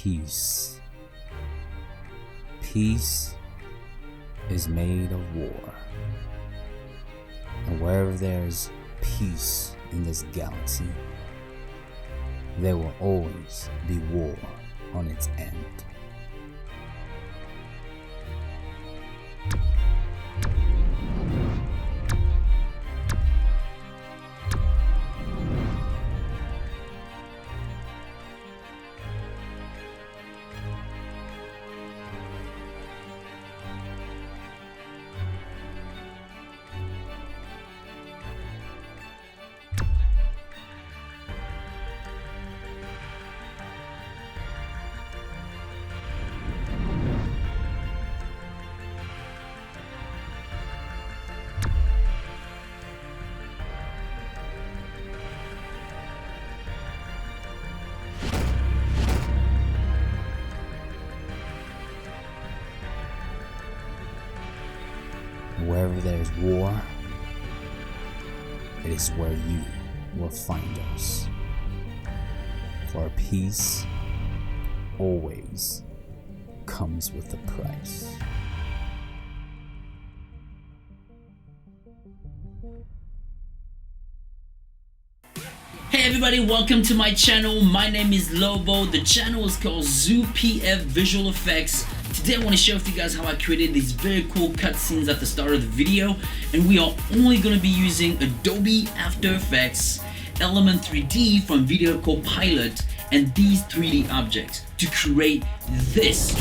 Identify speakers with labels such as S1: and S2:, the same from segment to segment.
S1: peace. Peace is made of war. And wherever there's peace in this galaxy, there will always be war on its end. Wherever there's war, it is where you will find us. For peace always comes with a price.
S2: Hey everybody, welcome to my channel. My name is Lobo. The channel is called ZooPF Visual Effects. Today I want to share with you guys how I created these very cool cutscenes at the start of the video, and we are only going to be using Adobe After Effects, Element 3D from Video Copilot, and these 3D objects to create this.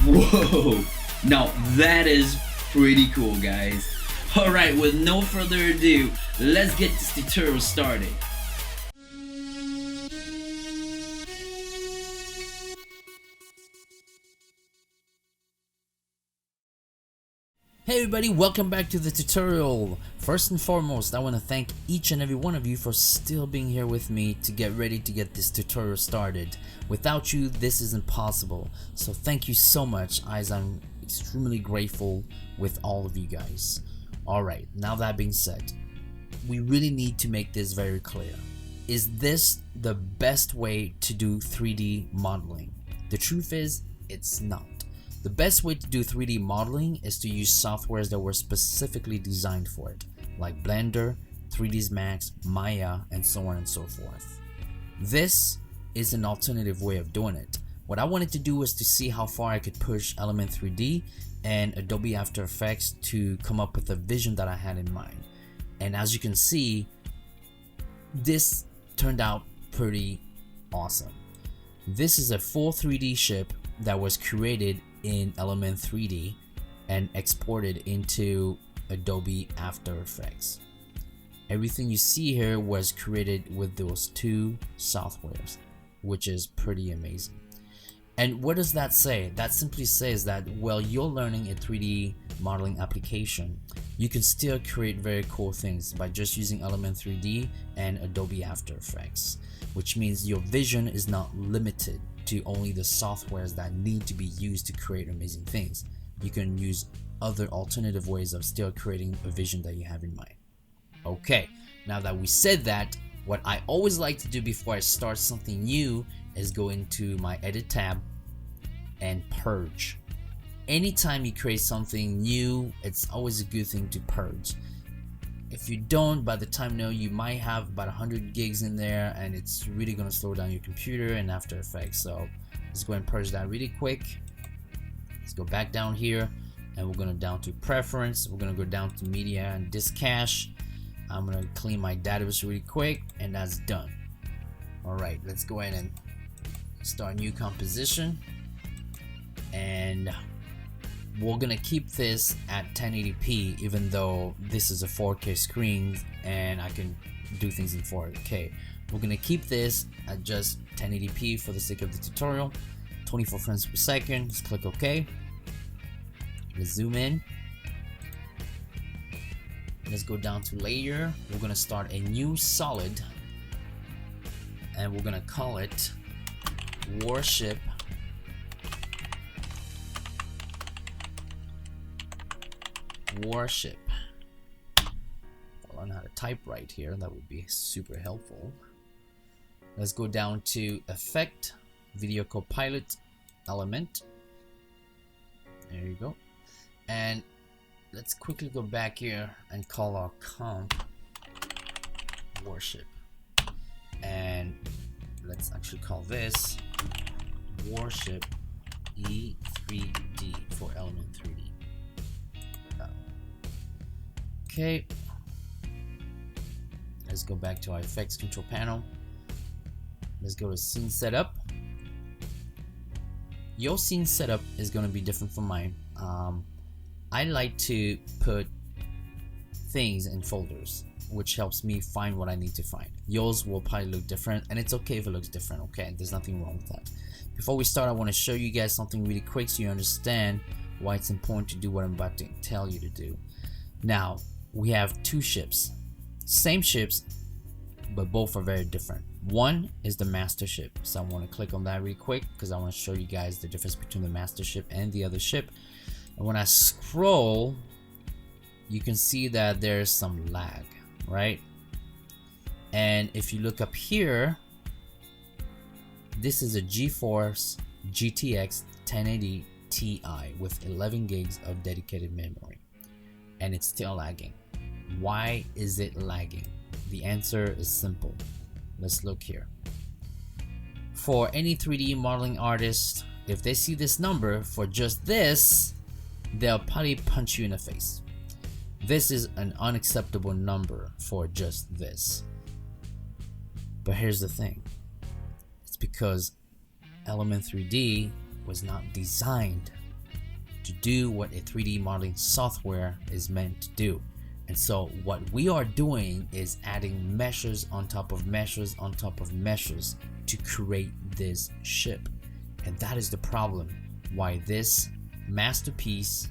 S2: Whoa! Now that is pretty cool, guys. Alright, with no further ado, let's get this tutorial started. Hey everybody, welcome back to the tutorial. First and foremost, I want to thank each and every one of you for still being here with me to get ready to get this tutorial started. Without you, this isn't possible. So thank you so much, as I'm extremely grateful with all of you guys. Alright, now that being said, we really need to make this very clear. Is this the best way to do 3D modeling? The truth is, it's not. The best way to do 3D modeling is to use softwares that were specifically designed for it, like Blender, 3ds Max, Maya, and so on and so forth. This is an alternative way of doing it. What I wanted to do was to see how far I could push Element 3D and Adobe After Effects to come up with a vision that I had in mind. And as you can see, this turned out pretty awesome. This is a full 3D ship that was created in Element 3D and exported into Adobe After Effects. Everything you see here was created with those two softwares, which is pretty amazing. And what does that say? That simply says that while you're learning a 3D modeling application, you can still create very cool things by just using Element 3D and Adobe After Effects, which means your vision is not limited to only the softwares that need to be used to create amazing things. You can use other alternative ways of still creating a vision that you have in mind. Okay, now that we said that, what I always like to do before I start something new is go into my edit tab and purge. Anytime you create something new, it's always a good thing to purge. If you don't, by the time you might have about 100 gigs in there, and it's really going to slow down your computer and After Effects. So let's go and purge that really quick. Let's go back down here, and we're going to down to preference. We're going to go down to media and disk cache. I'm going to clean my database really quick, and that's done. Alright, let's go ahead and start new composition, and we're gonna keep this at 1080p, even though this is a 4K screen and I can do things in 4K. We're gonna keep this at just 1080p for the sake of the tutorial, 24 frames per second. Just click OK. Let's zoom in. Let's go down to layer. We're gonna start a new solid, and we're gonna call it Warship learn how to type right here. That would be super helpful. Let's go down to Effect, Video Copilot, Element. There you go. And let's quickly go back here and call our comp Worship. And let's actually call this Worship E3D for Element 3D. Okay. Let's go back to our effects control panel. Let's go to scene setup. Your scene setup is going to be different from mine. I like to put things in folders, which helps me find what I need to find. Yours will probably look different, and it's okay if it looks different, okay? There's nothing wrong with that. Before we start, I want to show you guys something really quick so you understand why it's important to do what I'm about to tell you to do. Now, we have two ships. Same ships, but both are very different. One is the master ship, so I want to click on that really quick because I want to show you guys the difference between the master ship and the other ship. And when I scroll, you can see that there's some lag, right? And if you look up here, this is a GeForce GTX 1080 Ti with 11 gigs of dedicated memory, and it's still lagging. Why is it lagging? The answer is simple. Let's look here. For any 3D modeling artist, if they see this number for just this, they'll probably punch you in the face. This is an unacceptable number for just this. But here's the thing. It's because Element 3D was not designed to do what a 3D modeling software is meant to do. And so what we are doing is adding meshes on top of meshes on top of meshes to create this ship. And that is the problem why this masterpiece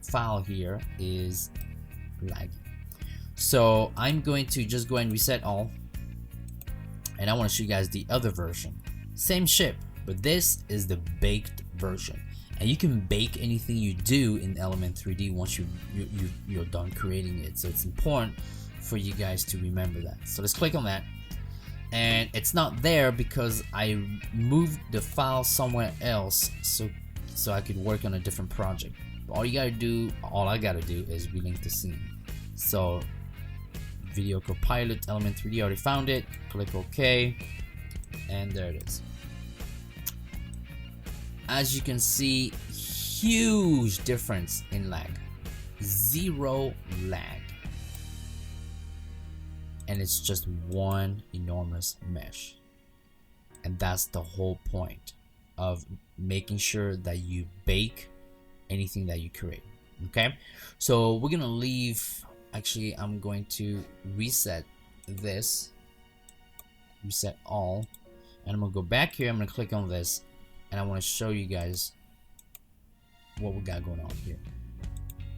S2: file here is lagging. So I'm going to just go and reset all, and I want to show you guys the other version. Same ship, but this is the baked version. And you can bake anything you do in Element 3D once you're done creating it. So it's important for you guys to remember that. So let's click on that. And it's not there because I moved the file somewhere else so I could work on a different project. But all I gotta do is relink the scene. So Video Copilot, Element 3D, already found it. Click OK, and there it is. As you can see, huge difference in lag. Zero lag. And it's just one enormous mesh. And that's the whole point of making sure that you bake anything that you create. Okay? So we're gonna leave, actually I'm going to reset this. Reset all. And I'm gonna go back here, I'm gonna click on this. And I want to show you guys what we got going on here.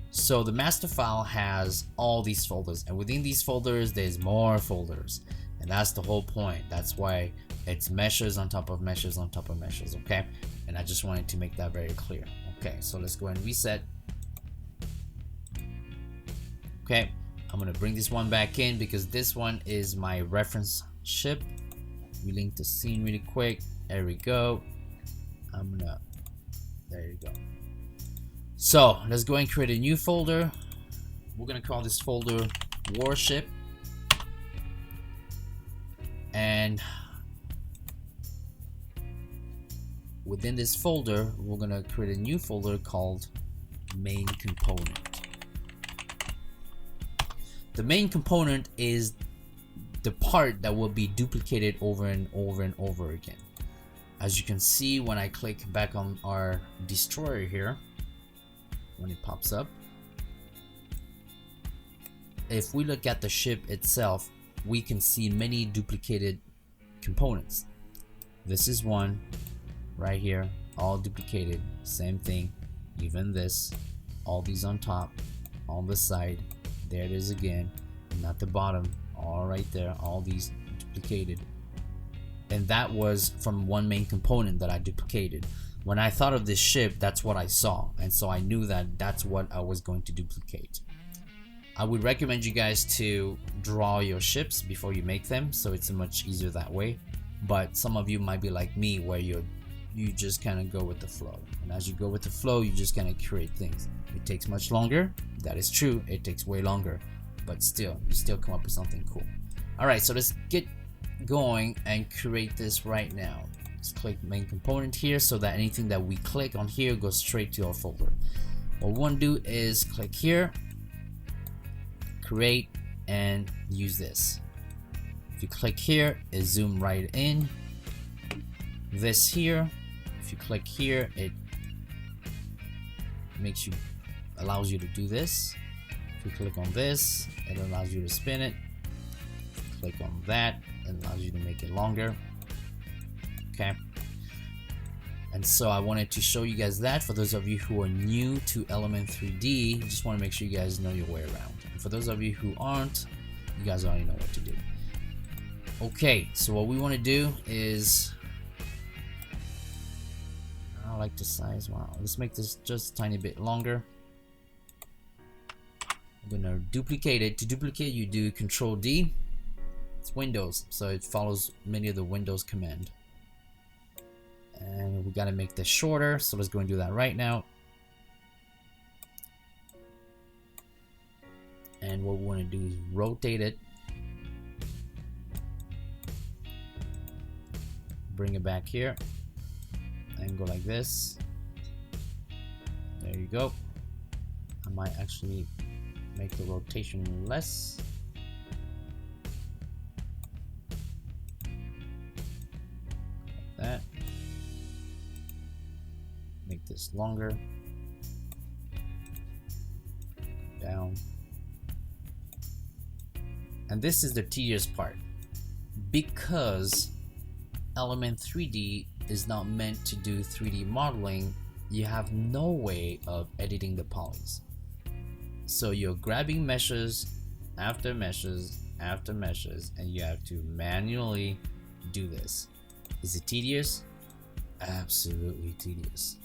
S2: So the master file has all these folders, and within these folders there's more folders, and that's the whole point. That's why it's meshes on top of meshes on top of meshes. Okay, and I just wanted to make that very clear. Okay, so let's go and reset. Okay, I'm gonna bring this one back in because this one is my reference ship. We link the scene really quick. There we go. There you go. So let's go and create a new folder. We're gonna call this folder Worship, and within this folder we're gonna create a new folder called Main Component. The main component is the part that will be duplicated over and over and over again. As you can see, when I click back on our destroyer here, when it pops up, if we look at the ship itself, we can see many duplicated components. This is one right here, all duplicated, same thing. Even this, all these on top, on the side, there it is again, and at the bottom, all right there, all these duplicated. And that was from one main component that I duplicated. When I thought of this ship, that's what I saw, and so I knew that that's what I was going to duplicate. I would recommend you guys to draw your ships before you make them, so it's much easier that way. But some of you might be like me, where you just kind of go with the flow, and as you go with the flow, you just kind of create things. It takes much longer, that is true, it takes way longer, but still, you still come up with something cool. Alright, so let's get going and create this right now. Let's click main component here, so that anything that we click on here goes straight to our folder. What we want to do is click here, create, and use this. If you click here, it zoom right in. This here, if you click here, it allows you to do this. If you click on this, it allows you to spin it. If you click on that, it allows you to make it longer. Okay. And so I wanted to show you guys that. For those of you who are new to Element 3D, you just want to make sure you guys know your way around. And for those of you who aren't, you guys already know what to do. Okay, so what we want to do is, I like the size. Wow, let's make this just a tiny bit longer. I'm gonna duplicate it. To duplicate, you do Control D. It's Windows, so it follows many of the Windows command. And we gotta make this shorter, so let's go and do that right now. And what we want to do is rotate it, bring it back here, and go like this. There you go. I might actually make the rotation less. Like that. Make this longer. Down. And this is the tedious part, because Element 3D is not meant to do 3D modeling. You have no way of editing the polys. So you're grabbing meshes after meshes after meshes, and you have to manually do this. Is it tedious? Absolutely tedious.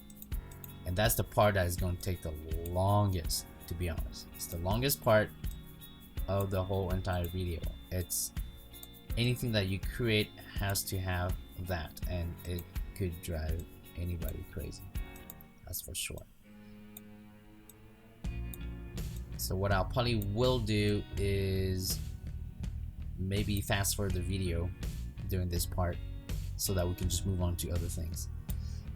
S2: And that's the part that is going to take the longest, to be honest. It's the longest part of the whole entire video. It's anything that you create has to have that, and it could drive anybody crazy, that's for sure. So what I probably will do is maybe fast forward the video during this part so that we can just move on to other things.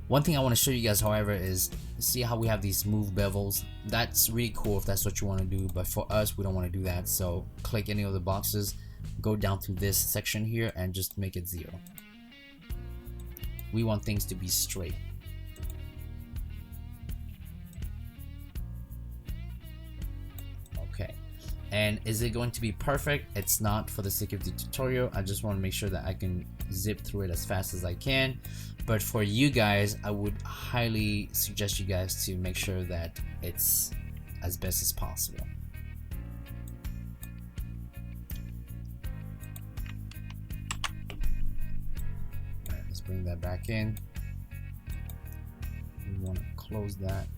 S2: One thing I want to show you guys, however, is see how we have these move bevels. That's really cool if that's what you want to do, but for us, we don't want to do that. So click any of the boxes, go down to this section here, and just make it 0. We want things to be straight. Okay. And is it going to be perfect? It's not, for the sake of the tutorial. I just want to make sure that I can zip through it as fast as I can. But for you guys, I would highly suggest you guys to make sure that it's as best as possible. Alright, let's bring that back in. We want to close that.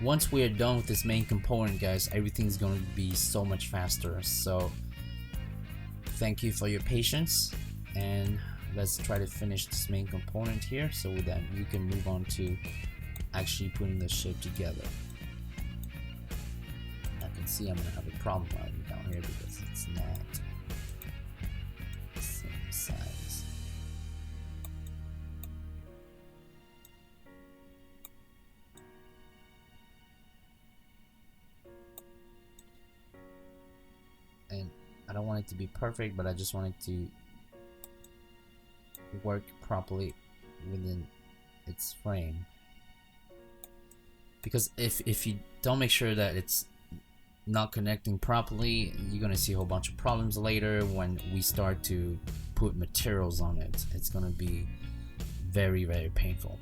S2: Once we are done with this main component, guys, everything's going to be so much faster. So thank you for your patience, and let's try to finish this main component here so that we can move on to actually putting the shape together. I can see I'm going to have a problem right down here because it's not the same size. And I don't want it to be perfect, but I just want it to work properly within its frame. Because if you don't make sure that it's not connecting properly, you're gonna see a whole bunch of problems later when we start to put materials on it. It's gonna be very, very painful.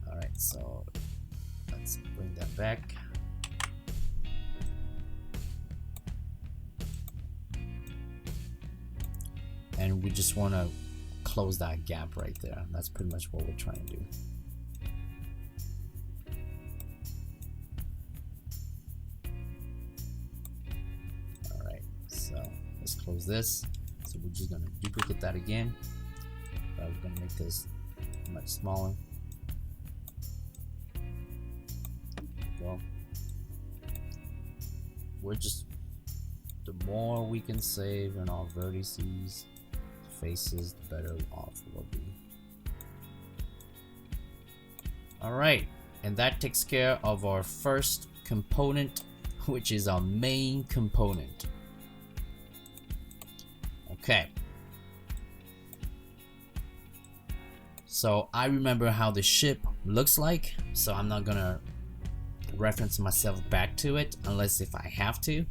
S2: Alright, so let's bring that back. and we just want to close that gap right there. That's pretty much what we're trying to do. Alright, so let's close this. So we're just going to duplicate that again, but we're going to make this much smaller. Go. We're just, the more we can save in our vertices, faces, the better off we'll be. Alright, and that takes care of our first component, which is our main component. Okay. So I remember how the ship looks like, so I'm not gonna reference myself back to it unless if I have to.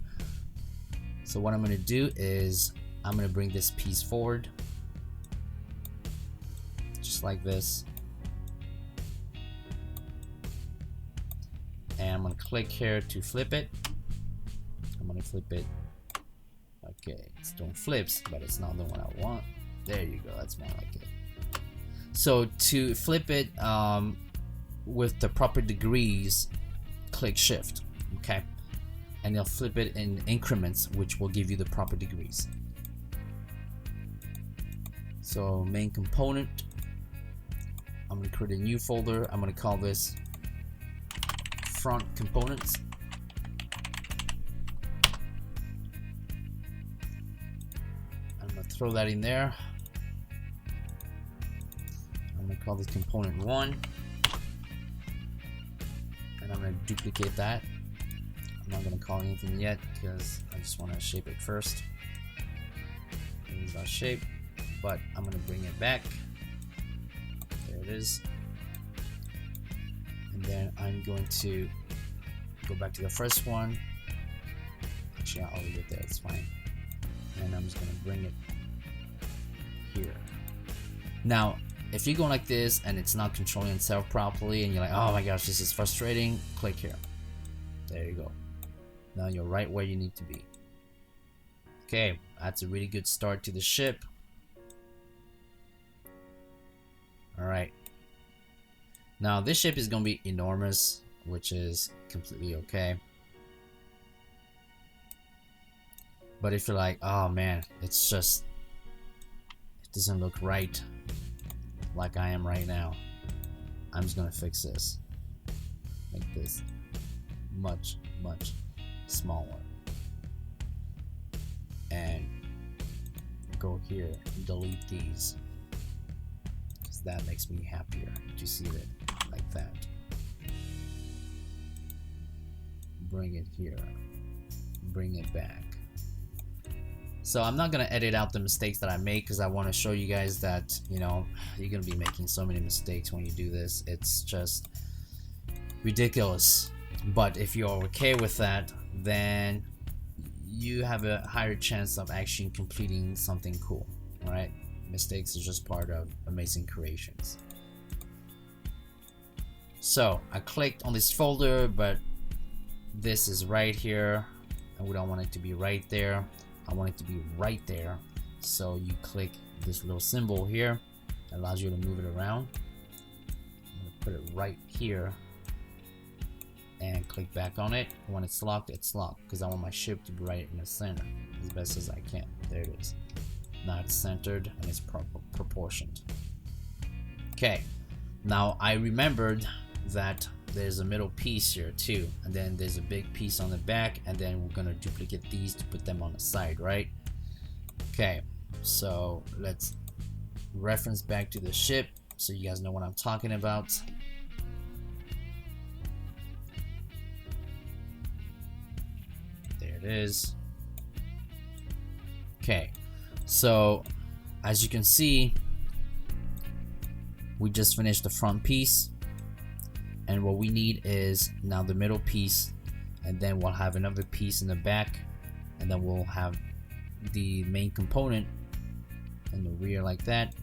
S2: So what I'm gonna do is I'm gonna bring this piece forward, just like this, and I'm gonna click here to flip it. I'm gonna flip it. Okay, it's doing flips, but it's not the one I want. There you go, that's more like it. So to flip it with the proper degrees, click shift, okay, and you'll flip it in increments, which will give you the proper degrees. So main component, I'm going to create a new folder. I'm going to call this front components. I'm going to throw that in there. I'm going to call this component 1, and I'm going to duplicate that. I'm not going to call anything yet because I just want to shape it first. Here's our shape, but I'm going to bring it back. There it is. And then I'm going to go back to the first one. Actually, I'll leave it there, it's fine. And I'm just going to bring it here. Now, if you go like this and it's not controlling itself properly and you're like, oh my gosh, this is frustrating, click here. There you go. Now you're right where you need to be. Okay, that's a really good start to the ship. Alright. Now this ship is going to be enormous, which is completely okay. But if you're like, oh man, it's just, it doesn't look right like I am right now, I'm just going to fix this. Make this much smaller. And go here, delete these. Because that makes me happier. Do you see that? Like that. Bring it here. Bring it back. So I'm not gonna edit out the mistakes that I make because I want to show you guys that, you know, you're gonna be making so many mistakes when you do this. It's just ridiculous. But if you're okay with that, then you have a higher chance of actually completing something cool. Alright? Mistakes is just part of amazing creations. So I clicked on this folder, but this is right here and we don't want it to be right there. I want it to be right there. So you click this little symbol here, it allows you to move it around. I'm gonna put it right here and click back on it. When it's locked because I want my ship to be right in the center as best as I can. There it is. Now it's centered and it's proportioned. Okay, now I remembered that there's a middle piece here too, and then there's a big piece on the back, and then we're gonna duplicate these to put them on the side, right? Okay, so let's reference back to the ship so you guys know what I'm talking about. There it is. Okay, so as you can see, we just finished the front piece. And what we need is now the middle piece, and then we'll have another piece in the back, and then we'll have the main component in the rear like that,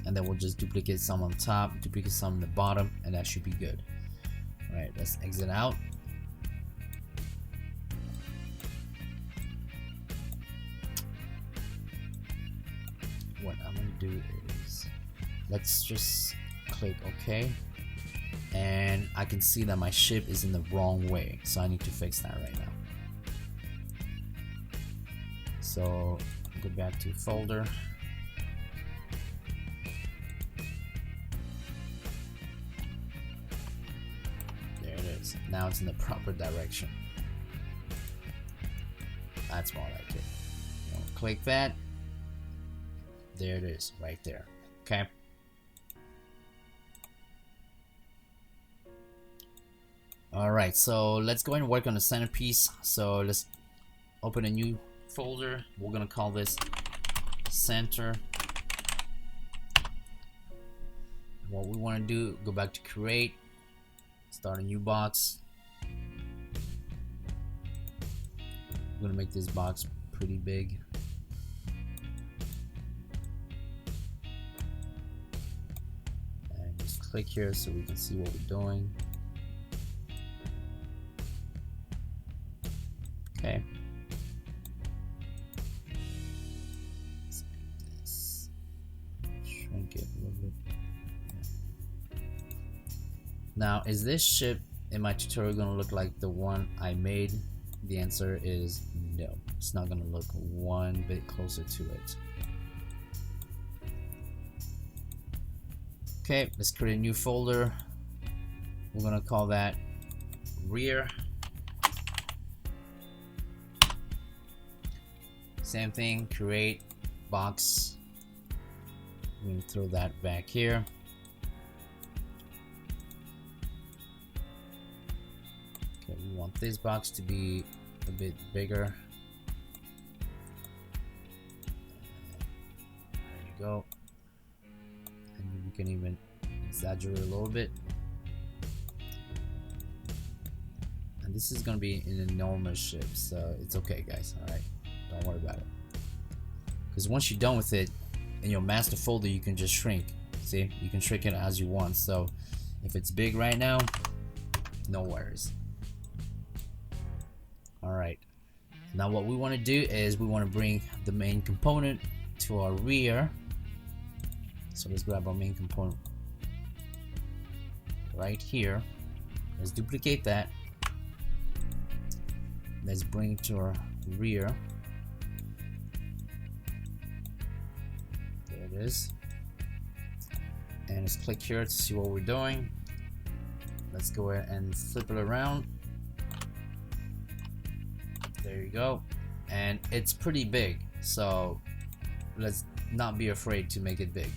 S2: and then we'll just duplicate some on top, duplicate some on the bottom, and that should be good. All right, let's exit out. do is let's just click OK, and I can see that my ship is in the wrong way, so I need to fix that right now. So go back to folder. There it is. Now it's in the proper direction. That's more like it. Click that. There it is, right there. Okay. Alright, so let's go and work on the centerpiece. So let's open a new folder. We're gonna call this center. What we want to do, go back to create, start a new box. I'm gonna make this box pretty big. And just click here so we can see what we're doing. Okay. Let's make this, shrink it a little bit. Yeah. Now, is this ship in my tutorial gonna look like the one I made? The answer is no. It's not gonna look one bit closer to it. Okay, let's create a new folder. We're gonna call that rear. Same thing, create box. We're gonna throw that back here. Okay, we want this box to be a bit bigger. There you go. And we can even exaggerate a little bit. And this is gonna be an enormous ship, so it's okay, guys. All right. Don't worry about it, because once you're done with it in your master folder, you can just shrink. See, you can shrink it as you want. So if it's big right now, no worries. Alright, now what we want to do is we want to bring the main component to our rear. So let's grab our main component right here. Let's duplicate that. Let's bring it to our rear. Is, and let's click here to see what we're doing. Let's go ahead and flip it around. There you go, and it's pretty big, so let's not be afraid to make it big,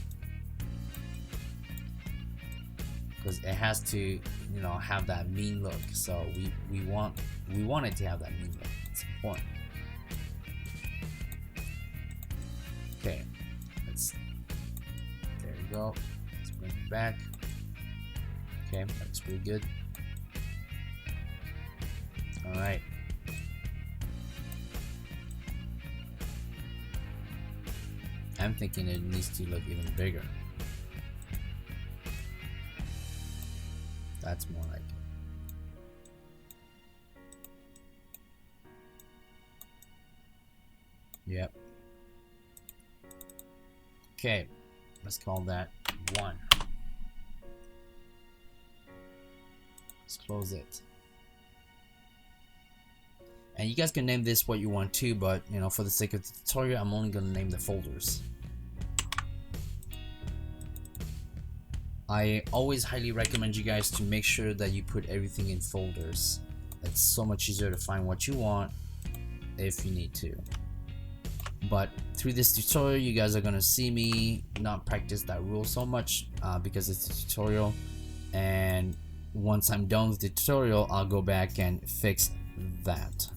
S2: because it has to, you know, have that mean look. So we want it to have that mean look. It's important. Okay, there you go. Let's bring it back. Okay, that's pretty good. All right. I'm thinking it needs to look even bigger. That's more like it. Yep. Okay, let's call that 1. Let's close it. And you guys can name this what you want to, but you know, for the sake of the tutorial, I'm only gonna name the folders. I always highly recommend you guys to make sure that you put everything in folders. It's so much easier to find what you want if you need to. But through this tutorial, you guys are gonna see me not practice that rule so much because it's a tutorial, and once I'm done with the tutorial, I'll go back and fix that,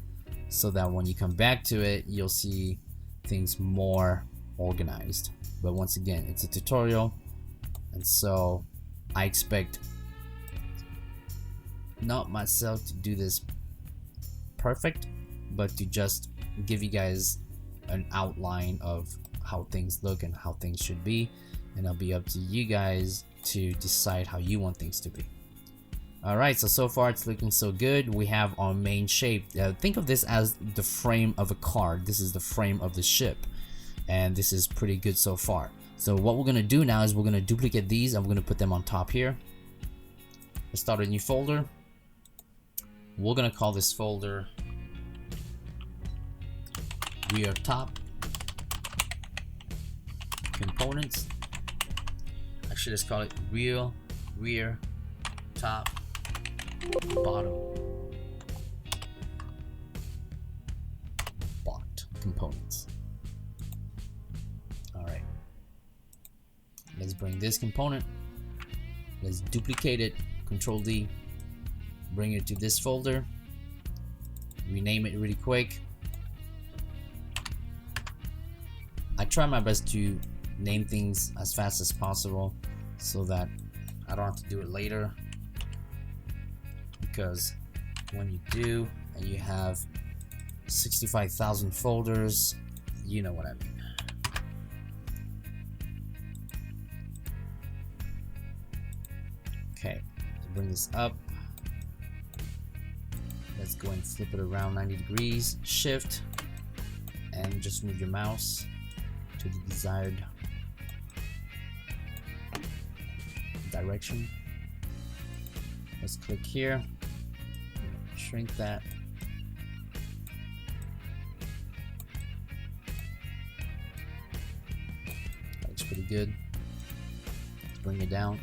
S2: so that when you come back to it, you'll see things more organized. But once again, it's a tutorial, and so I expect not myself to do this perfect, but to just give you guys an outline of how things look and how things should be, and it'll be up to you guys to decide how you want things to be. Alright, so far it's looking so good. We have our main shape. Think of this as the frame of a car. This is the frame of the ship, and this is pretty good so far. So what we're gonna do now is we're gonna duplicate these and we're gonna put them on top here. Let's start a new folder. We're gonna call this folder rear top components. Actually, let's call it rear top bottom bot components. All right, let's bring this component, let's duplicate it, Control D, bring it to this folder, rename it really quick. I try my best to name things as fast as possible so that I don't have to do it later, because when you do and you have 65,000 folders, you know what I mean. Okay, let's bring this up. Let's go and flip it around 90 degrees, shift, and just move your mouse to the desired direction. Let's click here, shrink that. That looks pretty good. Let's bring it down.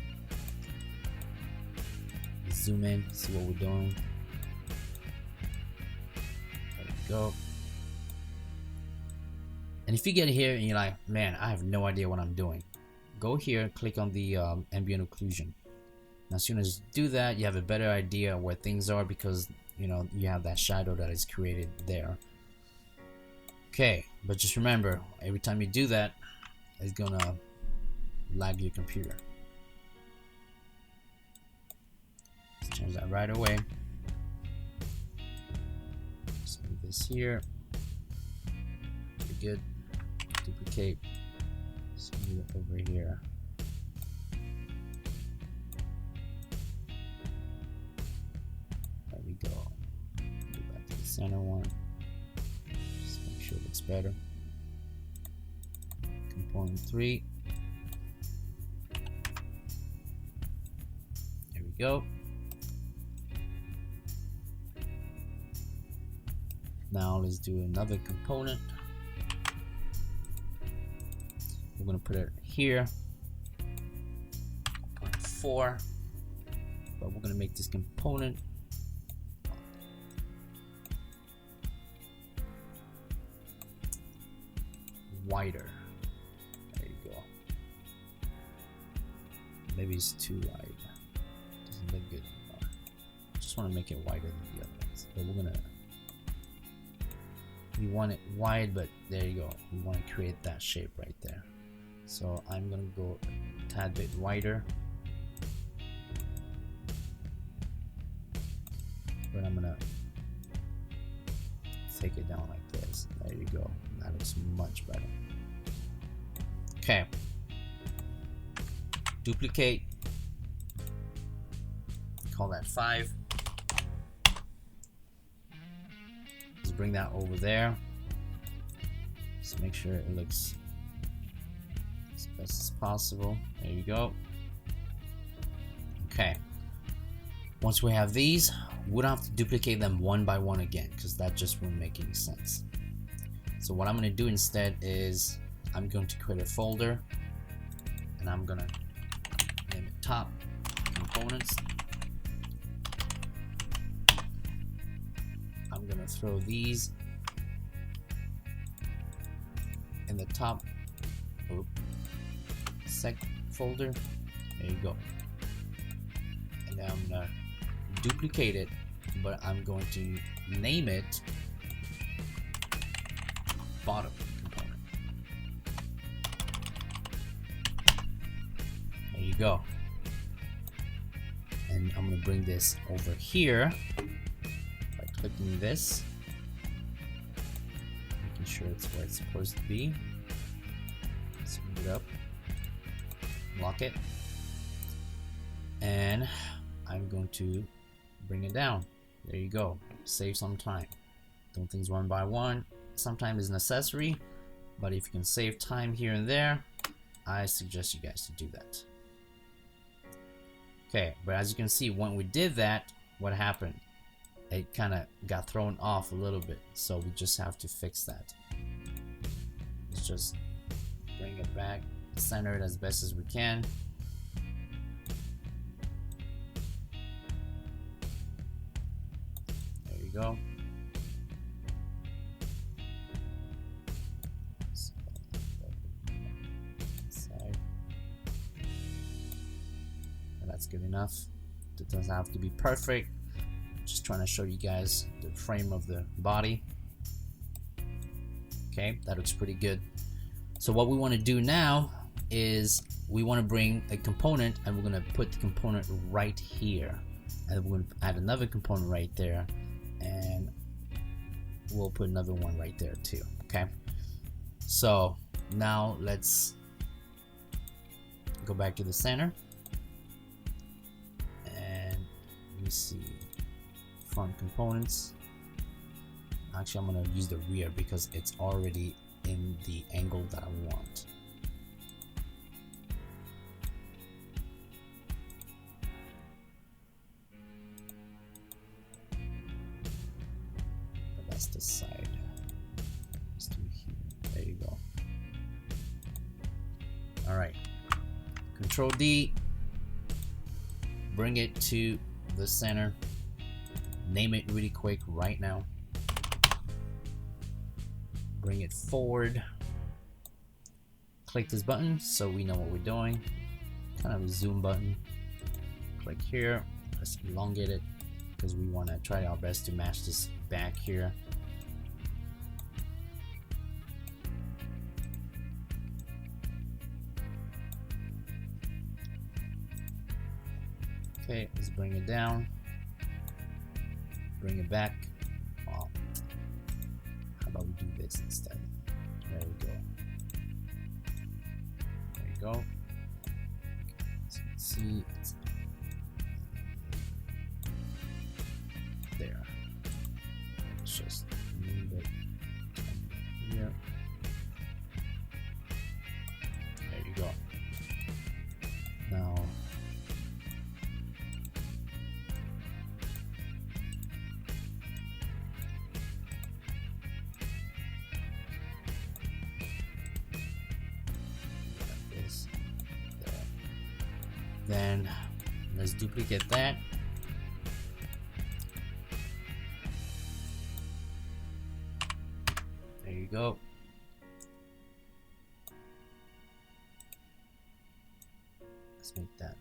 S2: Zoom in, see what we're doing. There we go. And if you get here and you're like, man, I have no idea what I'm doing, go here, click on the Ambient Occlusion. And as soon as you do that, you have a better idea where things are, because you know you have that shadow that is created there. Okay, but just remember, every time you do that, it's gonna lag your computer. Let's change that right away. Let's move this here. Pretty good. Duplicate. Let's move it over here. There we go. Go back to the center one. Just make sure it looks better. Component 3. There we go. Now let's do another component. We're going to put it here, 0.4, but we're going to make this component wider. There you go. Maybe it's too wide. Doesn't look good anymore. Just want to make it wider than the other ones. But we're going to, we want it wide, but there you go. We want to create that shape right there. So I'm gonna go a tad bit wider, but I'm gonna take it down like this. There you go. That looks much better. Okay. Duplicate. Call that 5. Let's bring that over there. Just make sure it looks as best as possible. There you go. Okay. Once we have these, we don't have to duplicate them one by one again, because that just won't make any sense. So what I'm going to do instead is I'm going to create a folder, and I'm going to name it top components. I'm going to throw these in the top sec folder. There you go. And then I'm gonna duplicate it, but I'm going to name it bottom component. There you go. And I'm gonna bring this over here by clicking this, making sure it's where it's supposed to be. Let's move it up. Lock it, and I'm going to bring it down. There you go. Save some time. Doing things one by one sometimes is necessary, but if you can save time here and there, I suggest you guys to do that. Okay, but as you can see, when we did that, what happened? It kind of got thrown off a little bit, so we just have to fix that. Let's just bring it back, center it as best as we can. There you go. That's good enough. It doesn't have to be perfect. Just trying to show you guys the frame of the body. Okay, that looks pretty good. So what we want to do now is we want to bring a component, and we're going to put the component right here, and we're going to add another component right there, and we'll put another one right there too. Okay, so now let's go back to the center. Let me see, front components. Actually, I'm going to use the rear because it's already in the angle that I want. But that's the side. Let's do here. There you go. All right. Control D. Bring it to the center. Name it really quick right now. Bring it forward. Click this button so we know what we're doing. Kind of a zoom button. Click here. Let's elongate it because we want to try our best to match this back here. Okay, let's bring it down. Bring it back. Wow. How about we do this instead? There we go. There you go. So you can see it's there. Let's just move it here. There you go. Now then let's duplicate that. There you go. Let's make that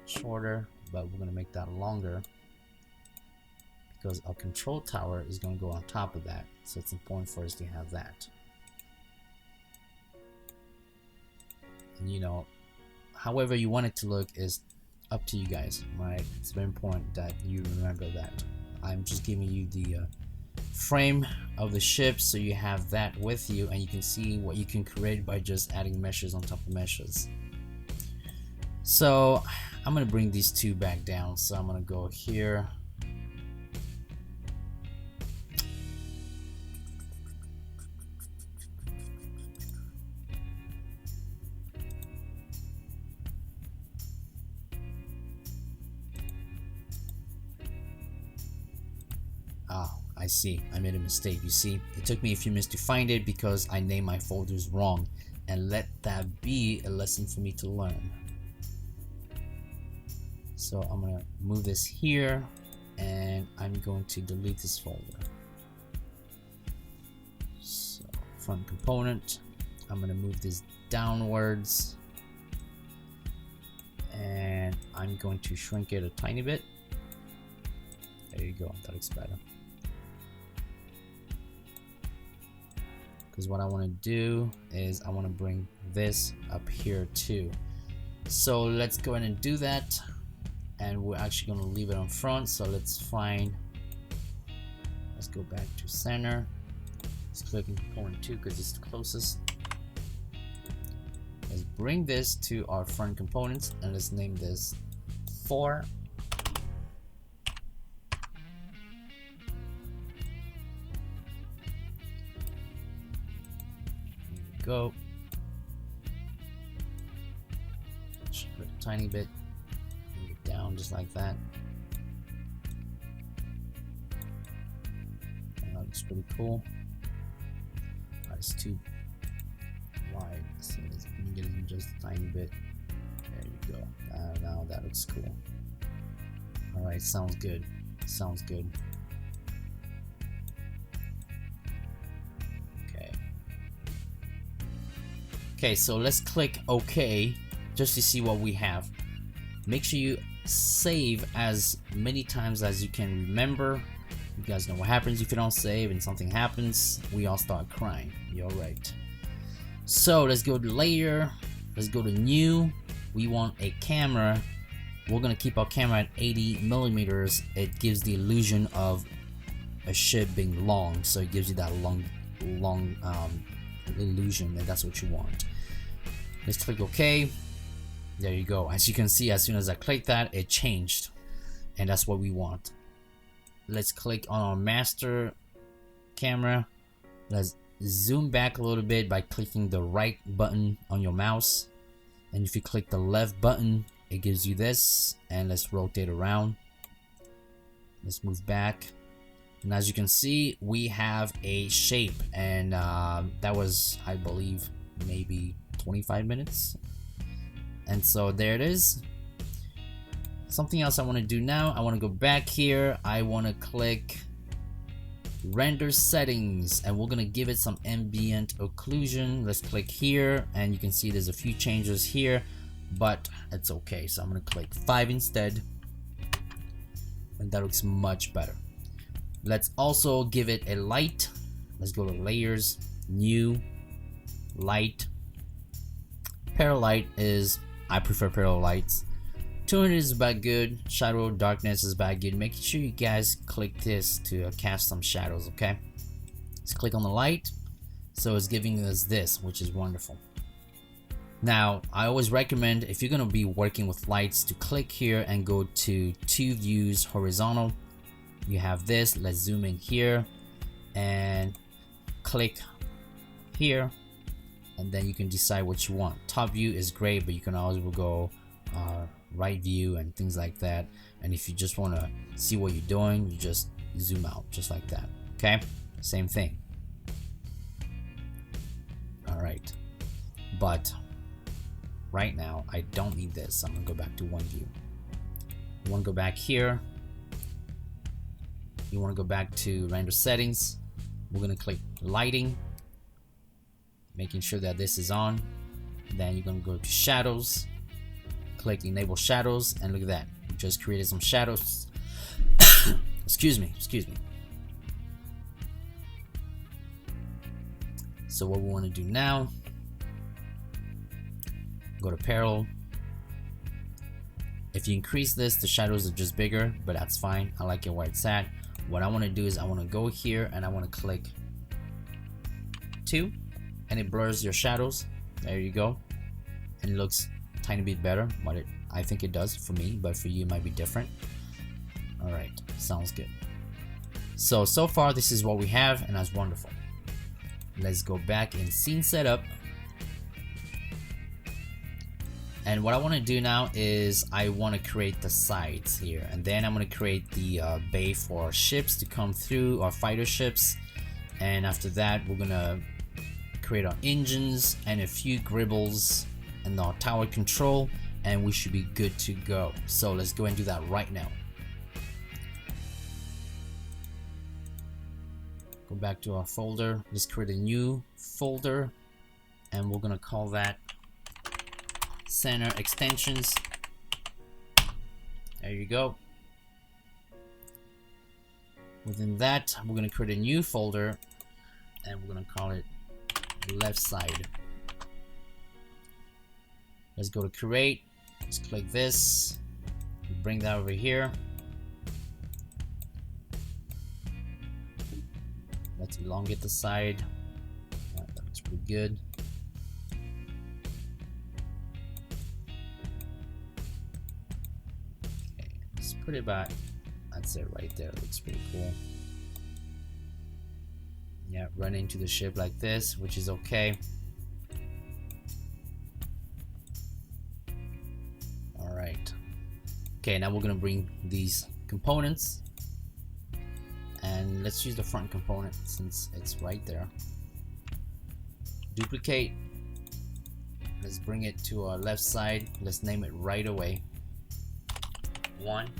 S2: shorter, but we're going to make that longer because our control tower is going to go on top of that, so it's important for us to have that. And you know, however you want it to look is up to you guys, right? It's very important that you remember that. I'm just giving you the frame of the ship so you have that with you, and you can see what you can create by just adding meshes on top of meshes. So I'm gonna bring these two back down, so I'm gonna go here. I see, I made a mistake. You see, it took me a few minutes to find it because I named my folders wrong, and let that be a lesson for me to learn. So I'm gonna move this here, and I'm going to delete this folder. So front component, I'm gonna move this downwards, and I'm going to shrink it a tiny bit. There you go, that looks better. Because what I want to do is I want to bring this up here too. So let's go ahead and do that, and we're actually going to leave it on front. So let's go back to center. Let's click on component 2 because it's the closest. Let's bring this to our front components, and let's name this 4. Go. tiny bit. Move it down just like that. That looks pretty cool. It's too wide, so let's bring it in just a tiny bit. There you go. Now that looks cool. Alright, sounds good. Sounds good. Okay, so let's click OK just to see what we have. Make sure you save as many times as you can remember. You guys know what happens if you don't save and something happens. We all start crying. You're right. So let's go to layer. Let's go to new. We want a camera. We're gonna keep our camera at 80 millimeters. It gives the illusion of a ship being long, so it gives you that long illusion, and that's what you want. Let's click OK. There you go. As you can see, as soon as I click that, it changed, and that's what we want. Let's click on our master camera. Let's zoom back a little bit by clicking the right button on your mouse, and if you click the left button, it gives you this. And let's rotate around. Let's move back. And as you can see, we have a shape, and that was, I believe, maybe 25 minutes. And so there it is. Something else I want to do now, I want to go back here. I want to click render settings, and we're going to give it some ambient occlusion. Let's click here, and you can see there's a few changes here, but it's okay. So I'm going to click 5 instead, and that looks much better. Let's also give it a light. Let's go to layers, new, light. Parallel light is, I prefer parallel lights. 200 is about good. Shadow darkness is about good. Make sure you guys click this to cast some shadows, okay? Let's click on the light. So it's giving us this, which is wonderful. Now, I always recommend, if you're gonna be working with lights, to click here and go to 2 views horizontal. You have this. Let's zoom in here and click here, and then you can decide what you want. Top view is great, but you can always go right view and things like that. And if you just want to see what you're doing, you just zoom out just like that. Okay, same thing. All right, but right now I don't need this. I'm gonna go back to 1 view. I want to go back here. You want to go back to render settings. We're going to click lighting, making sure that this is on. Then you're going to go to shadows, click enable shadows, and look at that. We just created some shadows. excuse me. So what we want to do now, go to parallel. If you increase this, the shadows are just bigger, but that's fine. I like it where it's at. What I want to do is I want to go here and I want to click 2, and it blurs your shadows. There you go, and it looks a tiny bit better. But I think it does for me, but for you it might be different. All right, sounds good. So far this is what we have, and that's wonderful. Let's go back in scene setup. And what I want to do now is I want to create the sides here, and then I'm going to create the bay for ships to come through, our fighter ships. And after that, we're going to create our engines and a few gribbles and our tower control, and we should be good to go. So let's go and do that right now. Go back to our folder. Let's create a new folder, and we're going to call that center extensions. There you go. Within that, we're going to create a new folder, and we're going to call it left side. Let's go to create. Let's click this, bring that over here. Let's elongate the side. That looks pretty good. Put it back. That's it right there. Looks pretty cool. Yeah, run into the ship like this, which is okay. Okay, now we're gonna bring these components, and let's use the front component since it's right there. Duplicate. Let's bring it to our left side. Let's name it right away. 1.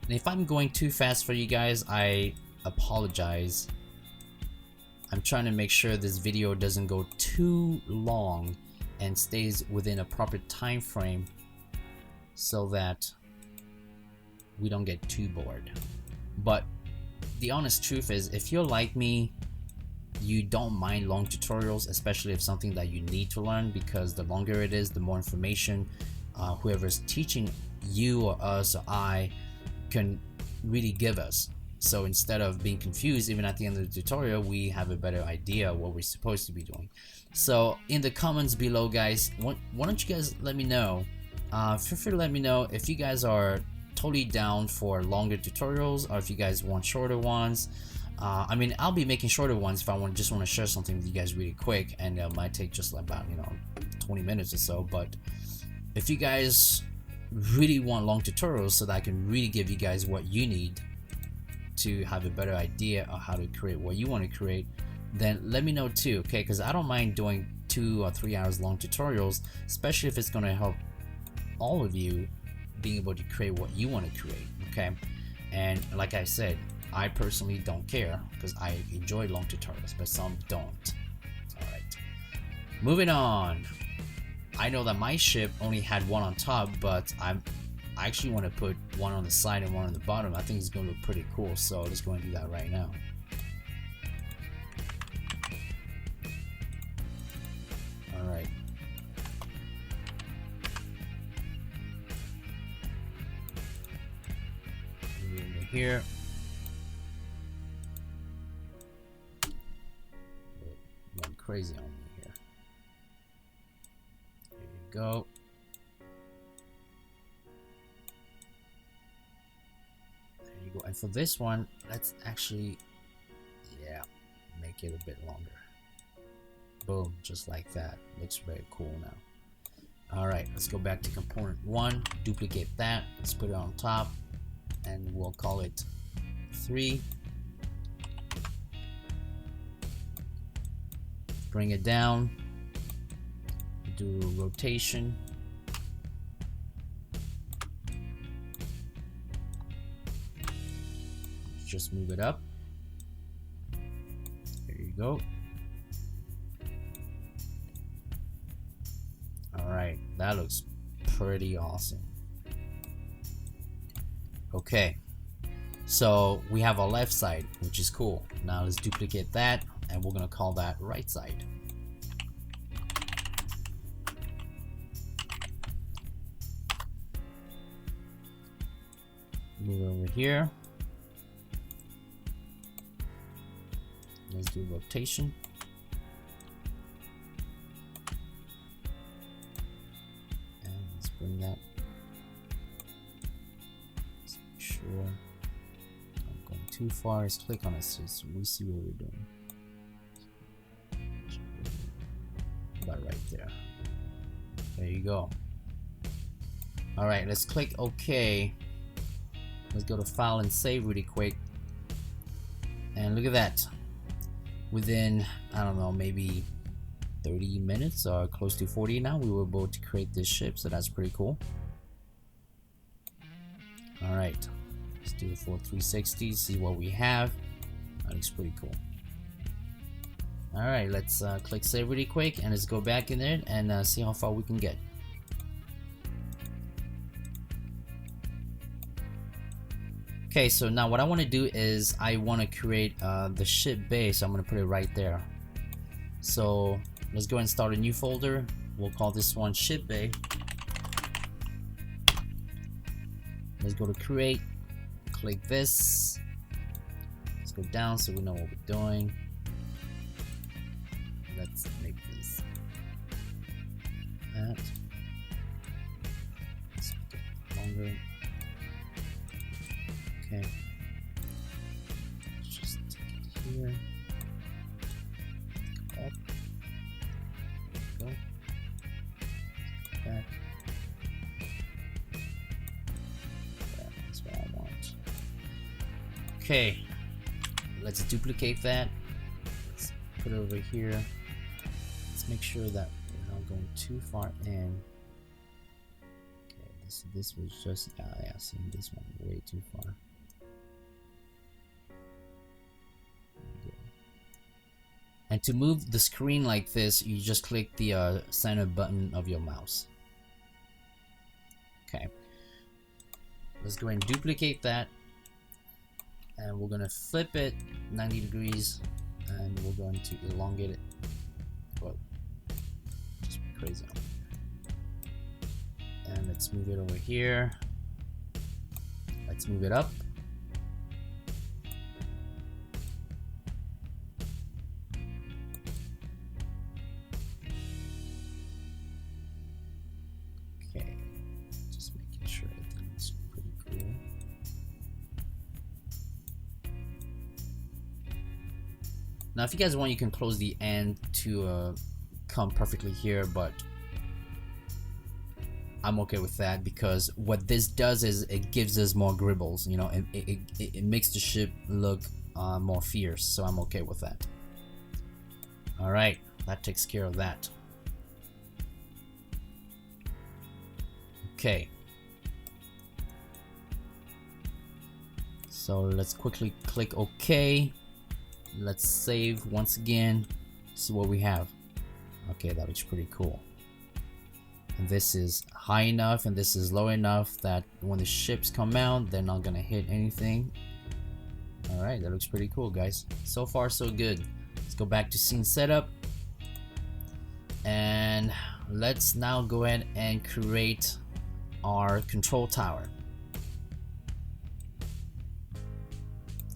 S2: And if I'm going too fast for you guys, I apologize. I'm trying to make sure this video doesn't go too long and stays within a proper time frame so that we don't get too bored. But the honest truth is, if you're like me, you don't mind long tutorials, especially if something that you need to learn, because the longer it is, the more information whoever's teaching you or us or I can really give us. So instead of being confused, even at the end of the tutorial, we have a better idea what we're supposed to be doing. So in the comments below, guys, why don't you guys let me know, feel free to let me know if you guys are totally down for longer tutorials, or if you guys want shorter ones. I mean, I'll be making shorter ones if I just want to share something with you guys really quick, and it might take just about 20 minutes or so. But if you guys really want long tutorials so that I can really give you guys what you need to have a better idea of how to create what you want to create, then let me know too, okay? Because I don't mind doing 2 or 3 hours long tutorials, especially if it's going to help all of you being able to create what you want to create, okay? And like I said, I personally don't care because I enjoy long tutorials, but some don't. All right, moving on. I know that my ship only had one on top, but I actually want to put one on the side and one on the bottom. I think it's going to look pretty cool, so let's go and do that right now. All right. Over here. Went crazy on me here. There you go. There you go. And for this one, let's actually, make it a bit longer. Boom, just like that. Looks very cool now. All right, let's go back to component 1. Duplicate that. Let's put it on top, and we'll call it 3. Bring it down. Do rotation. Just move it up. There you go. All right, that looks pretty awesome. Okay, so we have our left side, which is cool. Now let's duplicate that, and we're gonna call that right side. Move over here. Let's do rotation. And let's bring that. Let's make sure I'm going too far. Let's click on it so we see what we're doing. About right there. There you go. All right, let's click OK. Let's go to File and Save really quick. And look at that. Within, I don't know, maybe 30 minutes or close to 40 now, we were able to create this ship, so that's pretty cool. All right, let's do a full 360, see what we have. That looks pretty cool. All right, let's click save really quick, and let's go back in there and see how far we can get. Okay, so now what I want to do is I want to create the ship base. So I'm going to put it right there. So let's go and start a new folder. We'll call this one ship bay. Let's go to create, click this. Let's go down so we know what we're doing. Let's make this that. Let's make it longer. Okay, let's just take it here, up, Okay, let's duplicate that. Let's put it over here. Let's make sure that we're not going too far in. Okay, this was just yeah, seeing this one way too far. And to move the screen like this, you just click the center button of your mouse. Okay, let's go and duplicate that, and we're gonna flip it 90 degrees, and we're going to elongate it. Well, just crazy. And let's move it over here. Let's move it up. Now, if you guys want, you can close the end to come perfectly here, but I'm okay with that because what this does is it gives us more gribbles, you know, and it makes the ship look more fierce, so I'm okay with that. All right, that takes care of that. Okay. So let's quickly click OK. Let's save once again. See what we have. Okay, that looks pretty cool. And this is high enough and this is low enough that when the ships come out, they're not gonna hit anything. All right, that looks pretty cool, guys. So far, so good. Let's go back to scene setup. And let's now go ahead and create our control tower.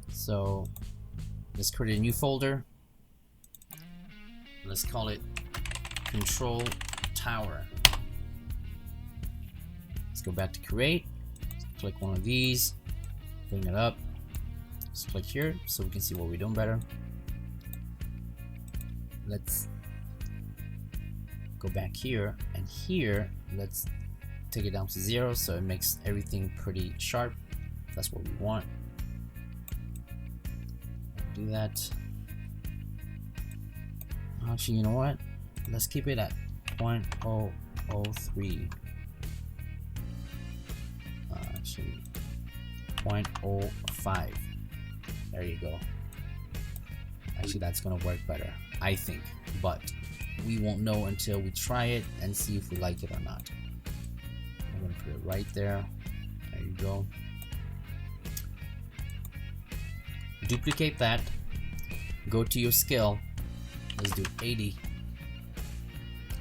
S2: So let's create a new folder. Let's call it Control Tower. Let's go back to create. Click one of these, bring it up. Let's click here so we can see what we're doing better. Let's go back here, and here let's take it down to 0 so it makes everything pretty sharp. That's what we want. Do that. Actually, you know what? Let's keep it at 0.003. Actually, 0.05. There you go. Actually, that's gonna work better, I think, but we won't know until we try it and see if we like it or not. I'm gonna put it right there. There you go. Duplicate that, go to your scale, let's do 80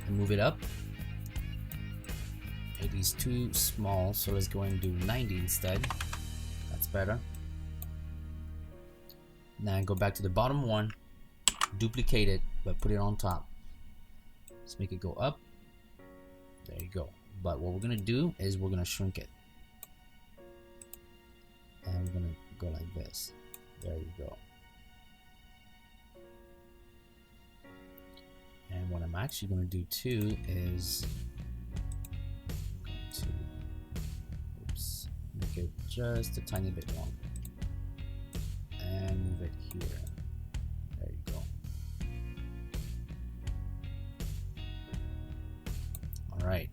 S2: and move it up. 80 is too small, so let's go and do 90 instead. That's better. Now go back to the bottom one, duplicate it, but put it on top. Let's make it go up. There you go. But what we're gonna do is we're gonna shrink it, and we're gonna go like this. There you go. And what I'm actually going to do too is make it just a tiny bit longer and move it here. There you go. All right.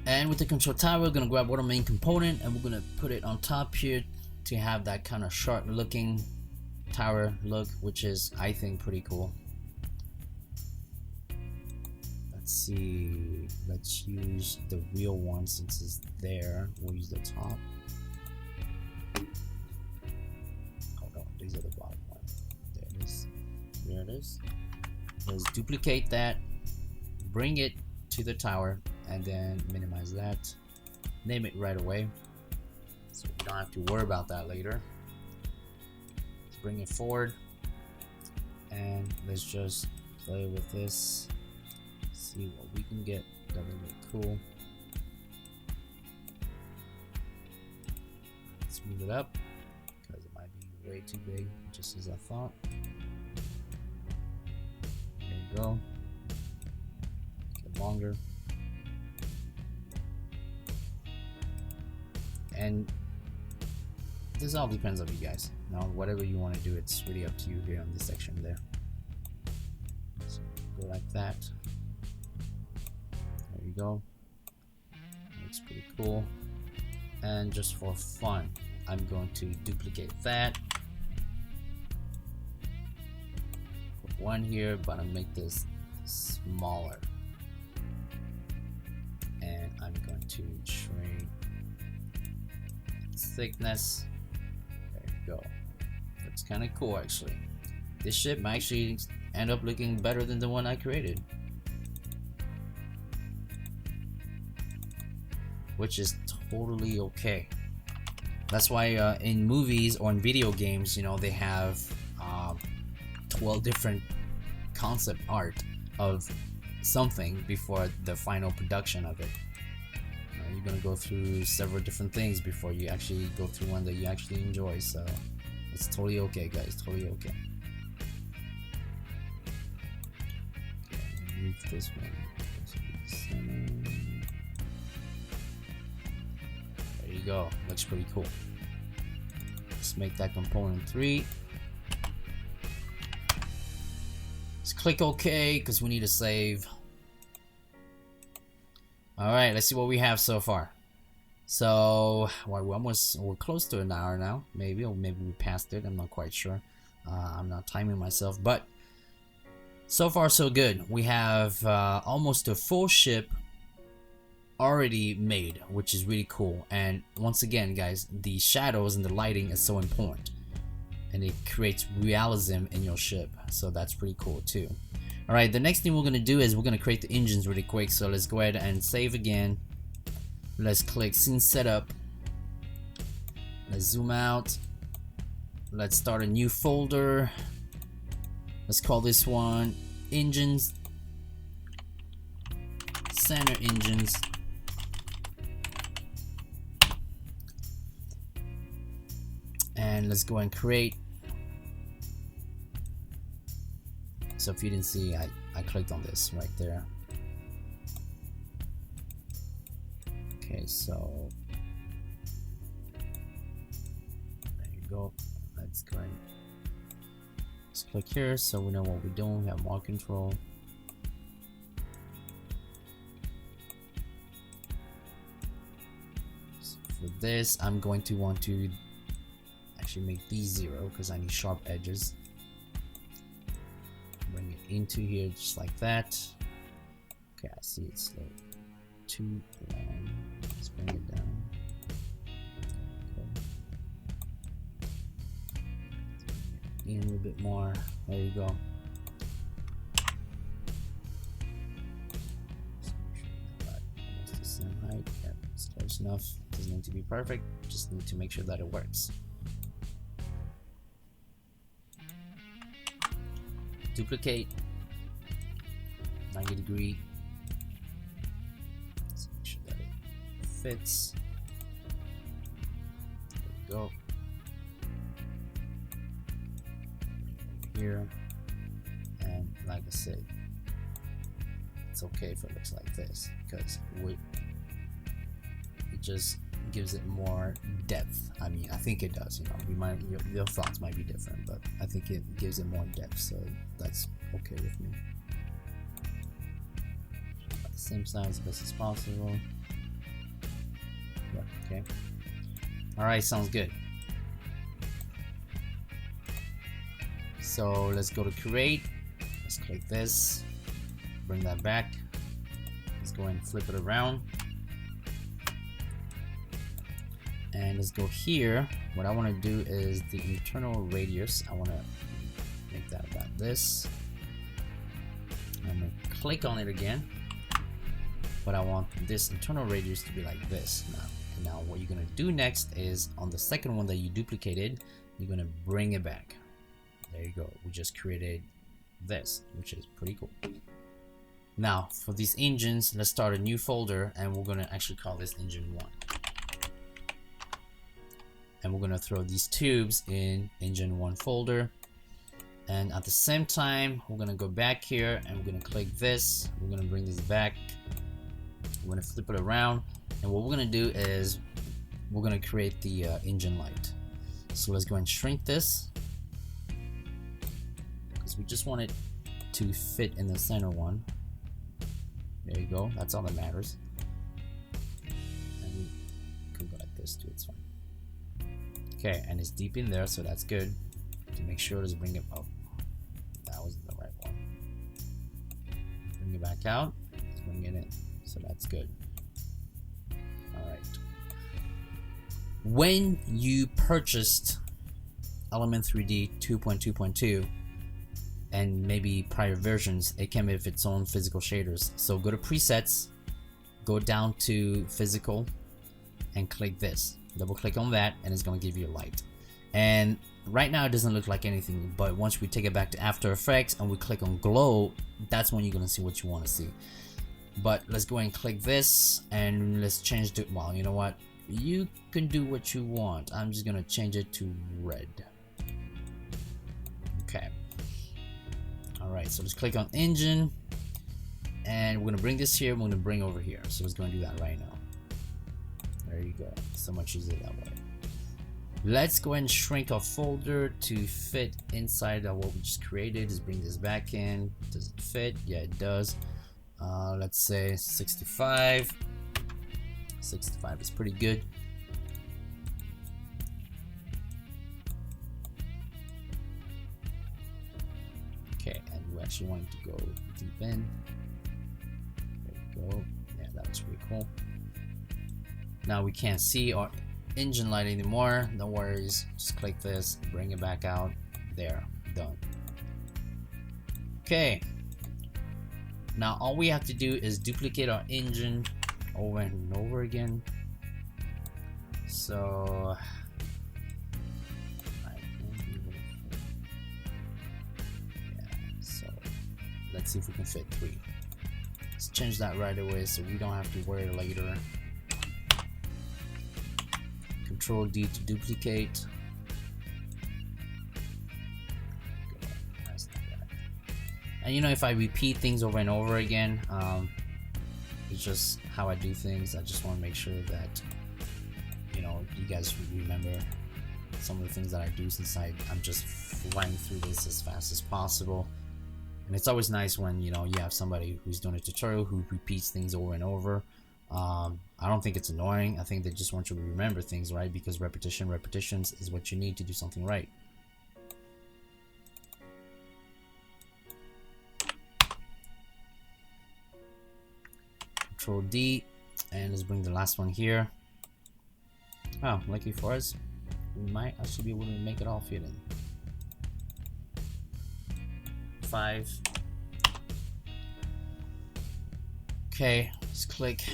S2: And with the control tower, we're going to grab our main component and we're going to put it on top here to have that kind of sharp looking tower look, which is, I think, pretty cool. Let's see, let's use the real one since it's there. We'll use the top. Oh no, these are the bottom one. There it is. There it is. Let's duplicate that, bring it to the tower, and then minimize that. Name it right away, so we don't have to worry about that later. Let's bring it forward, and let's just play with this. See what we can get. That would look cool. Let's move it up because it might be way too big, just as I thought. There you go. Get longer. And this all depends on you guys. Now, whatever you want to do, it's really up to you here on this section there. So go like that. There you go. Looks pretty cool. And just for fun, I'm going to duplicate that. Put one here, but I'll make this smaller. And I'm going to shrink its thickness. There you go. Looks kind of cool actually. This ship might actually end up looking better than the one I created, which is totally okay. That's why in movies or in video games, you know, they have 12 different concept art of something before the final production of it. You're gonna go through several different things before you actually go through one that you actually enjoy, so it's totally okay, guys, totally okay. Move this one. There you go, looks pretty cool. Let's make that component 3. Let's click OK because we need to save. Alright, let's see what we have so far. So we're close to an hour now, maybe, or maybe we passed it, I'm not quite sure. I'm not timing myself, but so far so good. We have almost a full ship already made, which is really cool. And once again, guys, the shadows and the lighting is so important, and it creates realism in your ship, so that's pretty cool too. Alright, the next thing we're gonna do is we're gonna create the engines really quick, so let's go ahead and save again. Let's click scene setup. Let's zoom out. Let's start a new folder. Let's call this one engines, center engines. And let's go and create. So if you didn't see, I clicked on this right there. Okay, so there you go. Let's go and let's click here so we know what we're doing. We have more control. So for this, I'm going to want to actually make these 0 because I need sharp edges. Bring it into here just like that. Okay, I see it's like too long. Let's bring it down. Okay. In a little bit more. There you go. Almost the same height. Yeah, it's close enough. Doesn't need to be perfect. Just need to make sure that it works. Duplicate 90°. Let's make sure that it fits. There we go. Here, and like I said, it's okay if it looks like this because it just gives it more depth. I mean, I think it does, you know, your thoughts might be different, but I think it gives it more depth, so that's okay with me. About the same size as best as possible. Yeah, okay. Alright, sounds good. So let's go to create. Let's click this, bring that back. Let's go and flip it around. And let's go here. What I want to do is the internal radius. I want to make that about this. I'm going to click on it again, but I want this internal radius to be like this now. And now what you're going to do next is on the second one that you duplicated, you're going to bring it back. There you go. We just created this, which is pretty cool. Now for these engines, let's start a new folder, and we're going to actually call this engine 1. And we're going to throw these tubes in engine 1 folder, and at the same time we're going to go back here and we're going to click this. We're going to bring this back, we're going to flip it around, and what we're going to do is we're going to create the engine light. So let's go and shrink this, because we just want it to fit in the center one. There you go, that's all that matters. And we can go like this too, it's fine. Okay, and it's deep in there, so that's good. To make sure to bring it up. That wasn't the right one. Bring it back out, let's bring it in, so that's good. Alright. When you purchased Element 3D 2.2.2 and maybe prior versions, it came with its own physical shaders. So go to presets, go down to physical, and click this. Double click on that, and it's going to give you a light. And right now it doesn't look like anything, but once we take it back to After Effects and we click on glow, that's when you're going to see what you want to see. But let's go and click this, and let's change the, well, you know what, you can do what you want. I'm just gonna change it to red. Okay. Alright, so let's click on engine, and we're gonna bring this here, we're gonna bring over here. So let's go and do that right now. There you go, so much easier that way. Let's go and shrink our folder to fit inside of what we just created. Just bring this back in. Does it fit? Yeah, it does. Let's say 65. 65 is pretty good. Okay, and we actually want it to go deep in. There we go. Yeah, that looks pretty cool. Now we can't see our engine light anymore. No worries. Just click this, bring it back out. There, done. Okay. Now all we have to do is duplicate our engine over and over again. So so let's see if we can fit 3. Let's change that right away so we don't have to worry later. Control D to duplicate. And you know, if I repeat things over and over again, it's just how I do things. I just want to make sure that, you know, you guys remember some of the things that I do, since I'm just flying through this as fast as possible. And it's always nice when, you know, you have somebody who's doing a tutorial who repeats things over and over. I don't think it's annoying. I think they just want you to remember things, right? Because repetitions is what you need to do something right. Control D, and let's bring the last one here. Oh, lucky for us, we might actually be able to make it all fit in. 5. Okay, let's click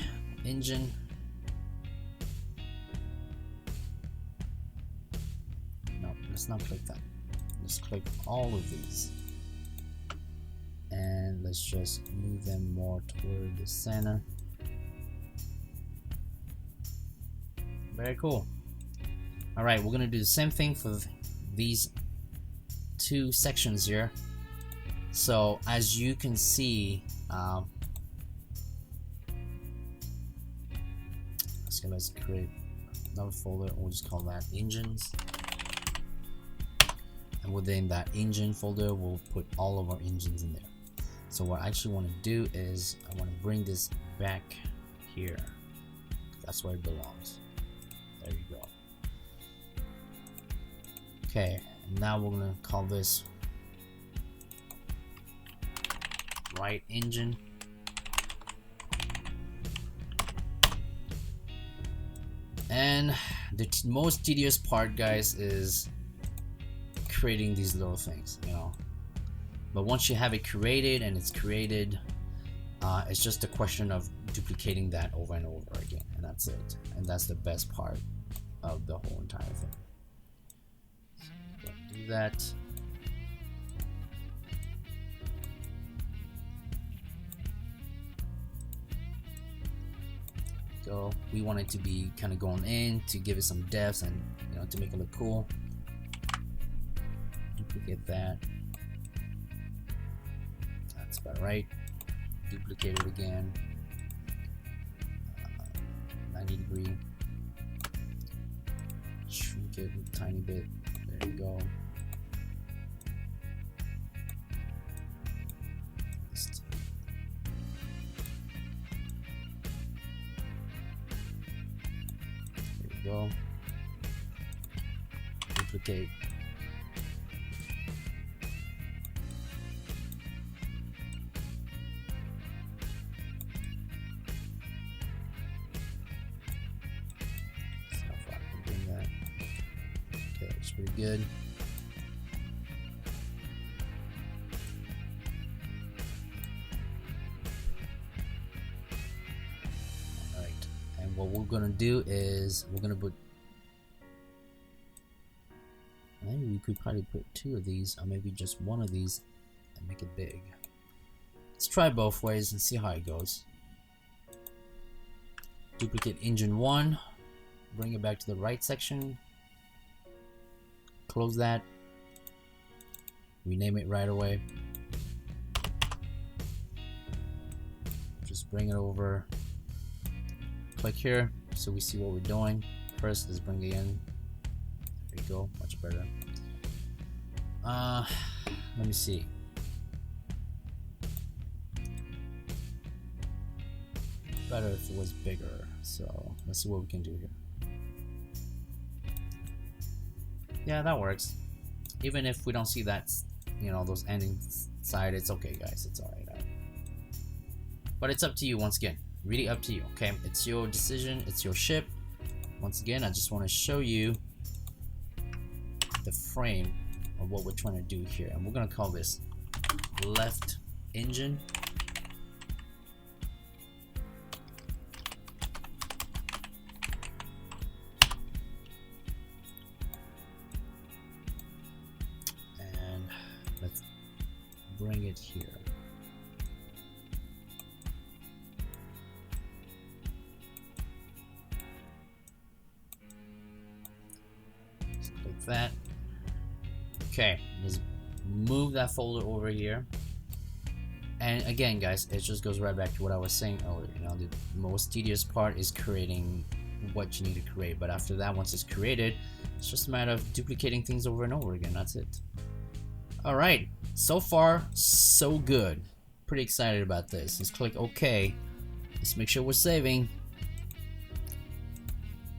S2: engine. No, let's not click that. Let's click all of these. And let's just move them more toward the center. Very cool. Alright, we're gonna do the same thing for these 2 sections here. So as you can see, let's create another folder. We'll just call that engines, and within that engine folder we'll put all of our engines in there. So what I actually want to do is I want to bring this back here. That's where it belongs. There you go. Okay, now we're gonna call this right engine. And the most tedious part, guys, is creating these little things, you know. But once you have it created and it's created, it's just a question of duplicating that over and over again, and that's it. And that's the best part of the whole entire thing. So do that. Go. We want it to be kind of going in to give it some depth and, you know, to make it look cool. Duplicate that. That's about right. Duplicate it again. 90 degree. Shrink it a tiny bit. There you go. There you go. Duplicate. Pretty good. Alright, and what we're gonna do is we're gonna put, maybe we could probably put 2 of these, or maybe just 1 of these and make it big. Let's try both ways and see how it goes. Duplicate engine 1, bring it back to the right section. Close that, rename it right away, just bring it over, click here so we see what we're doing. First, let's bring it in. There you go, much better. Let me see. Better if it was bigger, so let's see what we can do here. Yeah, that works. Even if we don't see that, you know, those ending side, it's okay, guys. It's alright. But it's up to you, once again. Really up to you, okay? It's your decision. It's your ship. Once again, I just want to show you the frame of what we're trying to do here. And we're going to call this left engine. Let's bring it here. Just click that. Okay, let's move that folder over here. And again, guys, it just goes right back to what I was saying earlier. You know, the most tedious part is creating what you need to create. But after that, once it's created, it's just a matter of duplicating things over and over again. That's it. Alright, so far so good. Pretty excited about this. Let's click OK. Let's make sure we're saving.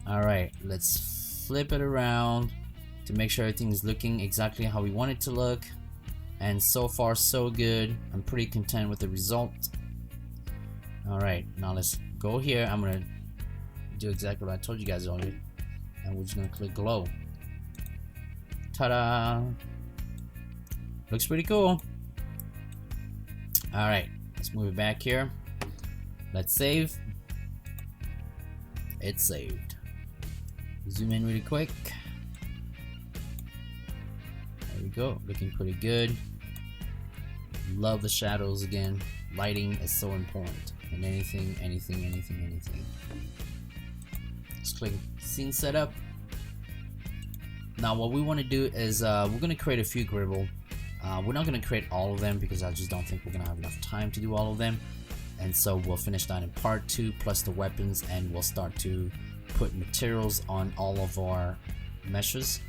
S2: Alright, let's flip it around to make sure everything is looking exactly how we want it to look. And so far so good. I'm pretty content with the result. Alright, now let's go here. I'm gonna do exactly what I told you guys earlier. And we're just gonna click glow. Ta-da! Looks pretty cool. Alright, let's move it back here. Let's save. It's saved. Zoom in really quick. There we go, looking pretty good. Love the shadows again. Lighting is so important in anything. Let's click scene setup. Now what we want to do is we're going to create a few gribble. We're not going to create all of them because I just don't think we're going to have enough time to do all of them. And so we'll finish that in part 2 plus the weapons, and we'll start to put materials on all of our meshes.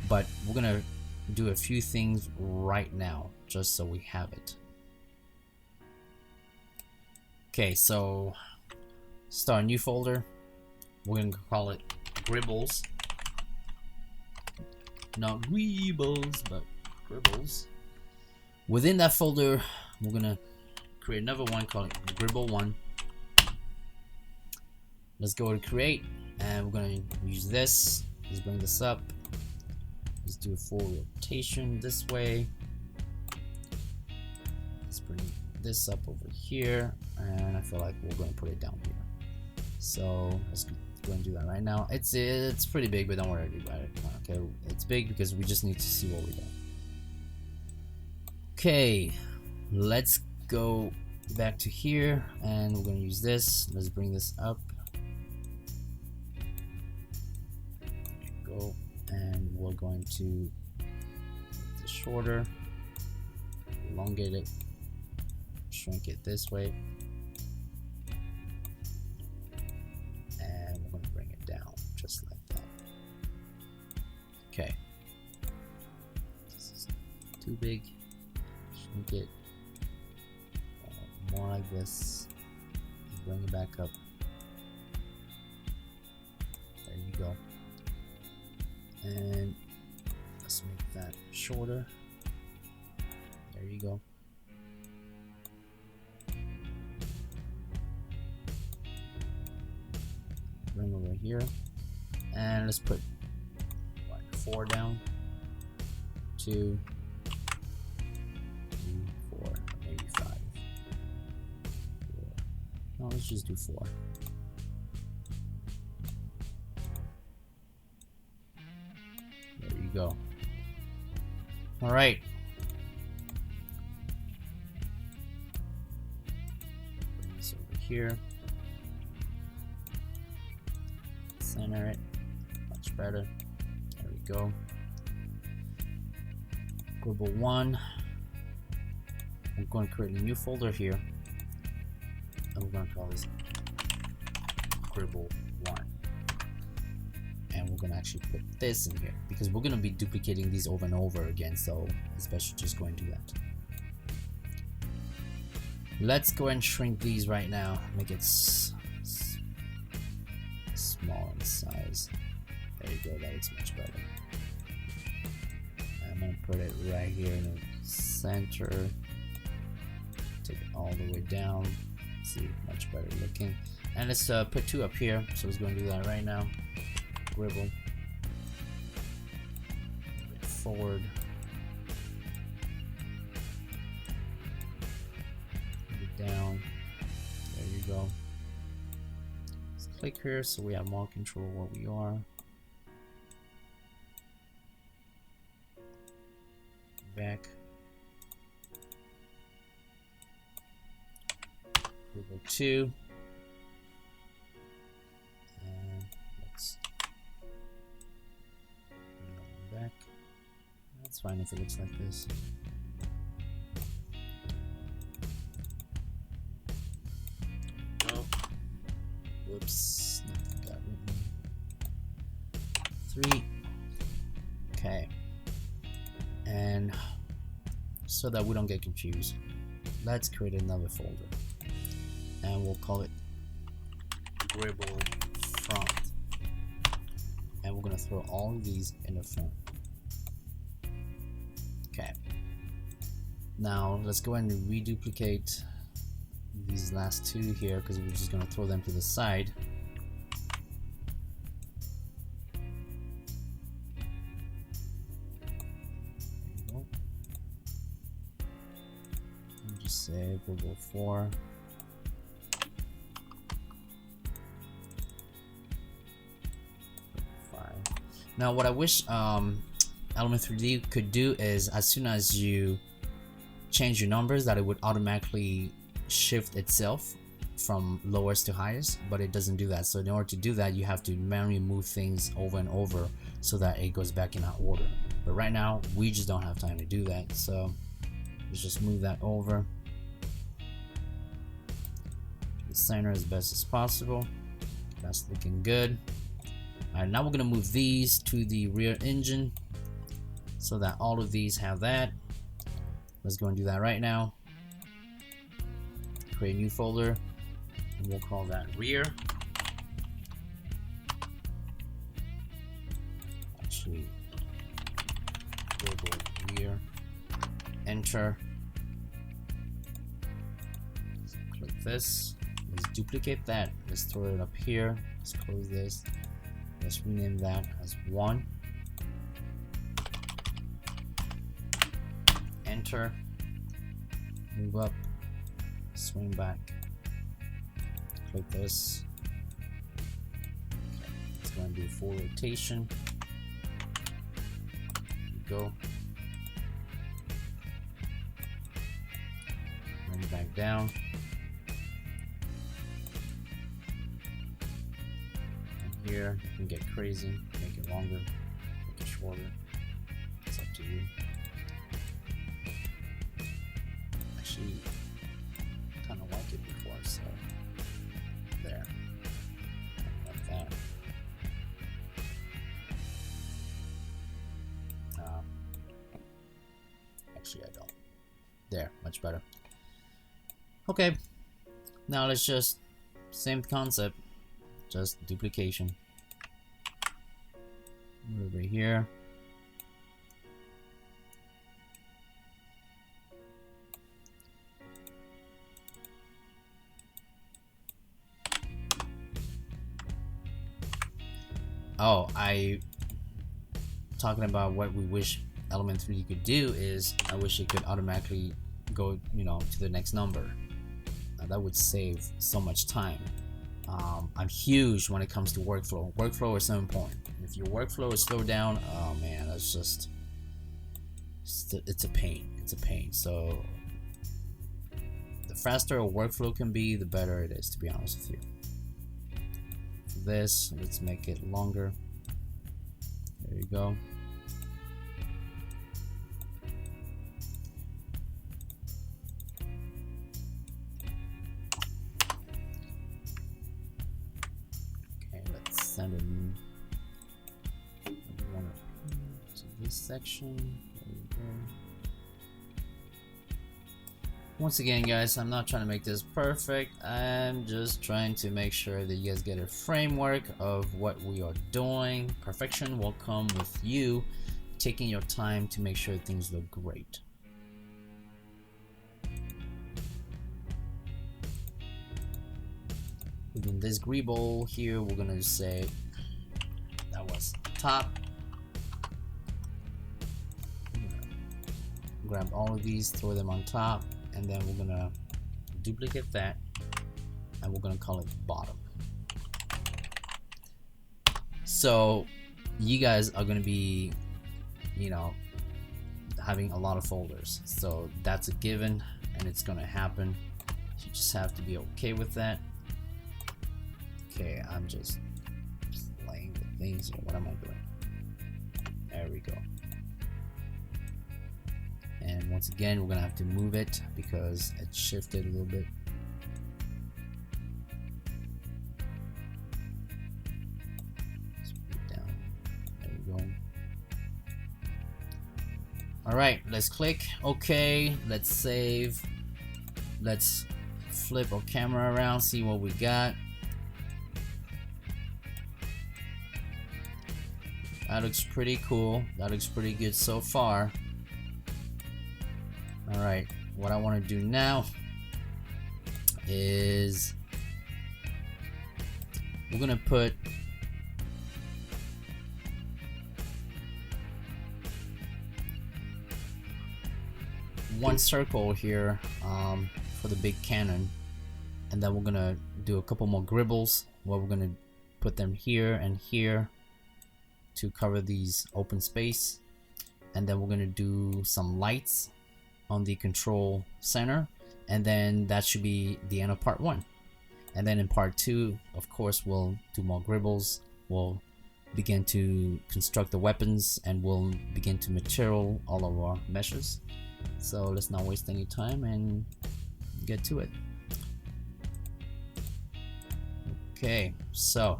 S2: But we're going to do a few things right now just so we have it. Okay, so start a new folder. We're going to call it Gribbles. Not Weebles, but Gribbles. Within that folder, we're gonna create another one called Gribble 1. Let's go to create, and we're gonna use this. Let's bring this up. Let's do a full rotation this way. Let's bring this up over here, and I feel like we're gonna put it down here. So let's go and do that right now. It's pretty big, but don't worry about it. Okay, it's big because we just need to see what we got. Okay, let's go back to here, and we're gonna use this. Let's bring this up. There you go, and we're going to make this shorter, elongate it, shrink it this way. Just like that. big. Shrink it more like this. Bring it back up. There you go. And let's make that shorter. There you go. Bring over here, and let's put like 4 down. 2, 3, 4, maybe 5. 4. No, let's just do 4. There you go. All right. Bring this over here. Center it. Much better. There we go. Scribble 1. I'm going to create a new folder here. And we're going to call this Scribble 1. And we're going to actually put this in here because we're going to be duplicating these over and over again, so it's best to just go and do that. Let's go and shrink these right now. Make it small in size. There you go, that looks much better. I'm going to put it right here in the center. Take it all the way down. See, much better looking. And let's put 2 up here. So let's go and do that right now. Scribble. Forward. Down. There you go. Let's click here so we have more control of what we are. Back. Scribble 2. And let's bring it back. That's fine if it looks like this. Oh. Whoops. Nothing got written. 3. Okay. And so that we don't get confused, let's create another folder. And we'll call it Scribble Front. And we're going to throw all of these in the front. Okay. Now let's go ahead and reduplicate these last 2 here because we're just going to throw them to the side. There you go. And just say Scribble 4. Now what I wish Element 3D could do is as soon as you change your numbers that it would automatically shift itself from lowest to highest, but it doesn't do that. So in order to do that you have to manually move things over and over so that it goes back in that order. But right now we just don't have time to do that, so let's just move that over to the center as best as possible. That's looking good. Alright, now we're going to move these to the rear engine so that all of these have that. Let's go and do that right now. Create a new folder and we'll call that rear. Actually, Scribble rear. Enter. Let's click this. Let's duplicate that. Let's throw it up here. Let's close this. Let's rename that as 1. Enter. Move up. Swing back. Click this. Okay. Let's go and do full rotation. There you go. Bring it back down. Here you can get crazy, make it longer, make it shorter. It's up to you. Actually, kind of like it before, so there, like that. Actually, I don't. There, much better. Okay, now let's just, same concept, just duplication. Over here. Oh, talking about what we wish Element 3D could do is, I wish it could automatically go, you know, to the next number. That would save so much time. I'm huge when it comes to workflow. Workflow is so important. If your workflow is slowed down, oh man, that's just, it's a pain. It's a pain. So the faster a workflow can be, the better it is, to be honest with you. For this, let's make it longer. There you go. Send it to this section. There we go. Once again, guys, I'm not trying to make this perfect. I'm just trying to make sure that you guys get a framework of what we are doing. Perfection will come with you taking your time to make sure things look great. Within this greeble here, we're gonna say that was top. Grab all of these, throw them on top, and then we're gonna duplicate that, and we're gonna call it bottom. So you guys are gonna be, you know, having a lot of folders, so that's a given, and it's gonna happen. You just have to be okay with that. Okay, I'm just playing with things here. What am I doing? There we go. And once again, we're gonna have to move it because it shifted a little bit. Let's put it down. There we go. Alright, let's click OK. Let's save. Let's flip our camera around, see what we got. That looks pretty cool. That looks pretty good so far. Alright, what I want to do now is we're going to put one circle here for the big cannon, and then we're going to do a couple more gribbles where we're going to put them here and here to cover these open space, and then we're going to do some lights on the control center, and then that should be the end of part 1. And then in part 2, of course, we'll do more gribbles, we'll begin to construct the weapons, and we'll begin to material all of our meshes. So let's not waste any time and get to it. Okay, so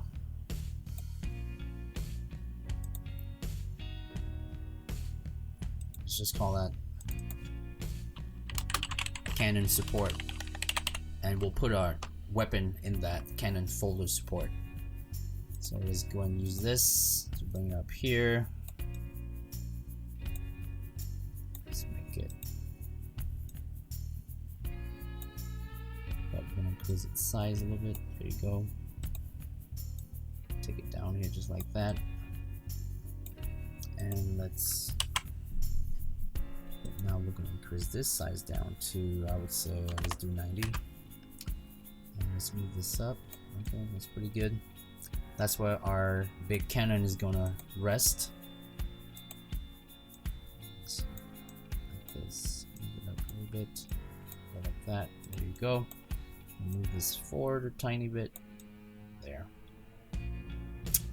S2: let's just call that cannon support, and we'll put our weapon in that cannon folder support. So let's go and use this to bring it up here. Let's make it, but we're gonna increase its size a little bit. There you go. Take it down here just like that, and let's. Now we're going to increase this size down to, I would say, let's do 90. And let's move this up. Okay, that's pretty good. That's where our big cannon is going to rest. Let's like this, move it up a little bit, go like that. There you go. Move this forward a tiny bit. There.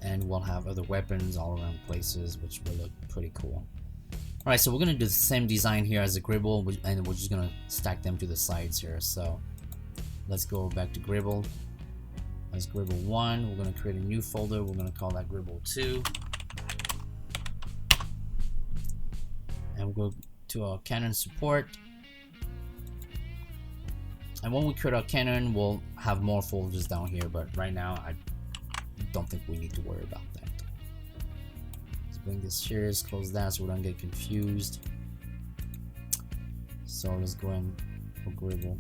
S2: And we'll have other weapons all around places, which will look pretty cool. Alright, so we're going to do the same design here as a gribble, and we're just going to stack them to the sides here. So let's go back to gribble. That's gribble 1. We're going to create a new folder. We're going to call that gribble 2. And we'll to our Canon support. And when we create our Canon, we'll have more folders down here, but right now I don't think we need to worry about that. Let's bring this here, let's close that so we don't get confused. So let's go in for Gribble.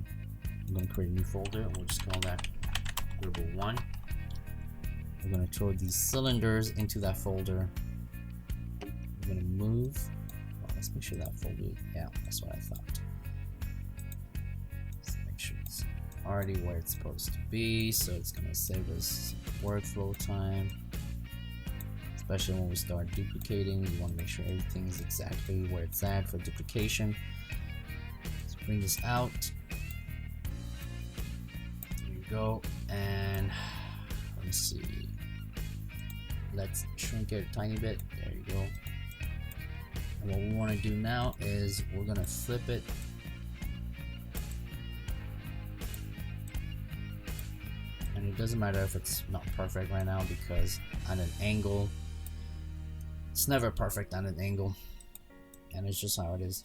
S2: I'm going to create a new folder. We'll just call that Gribble 1. We're going to throw these cylinders into that folder. We're going to move. Well, let's make sure that folder, yeah, that's what I thought. Let's make sure it's already where it's supposed to be, so it's going to save us workflow time. Especially when we start duplicating, you want to make sure everything is exactly where it's at for duplication. Let's bring this out. There you go, and let me see. Let's shrink it a tiny bit. There you go. And what we want to do now is we're gonna flip it. And it doesn't matter if it's not perfect right now, because at an angle, it's never perfect at an angle, and it's just how it is.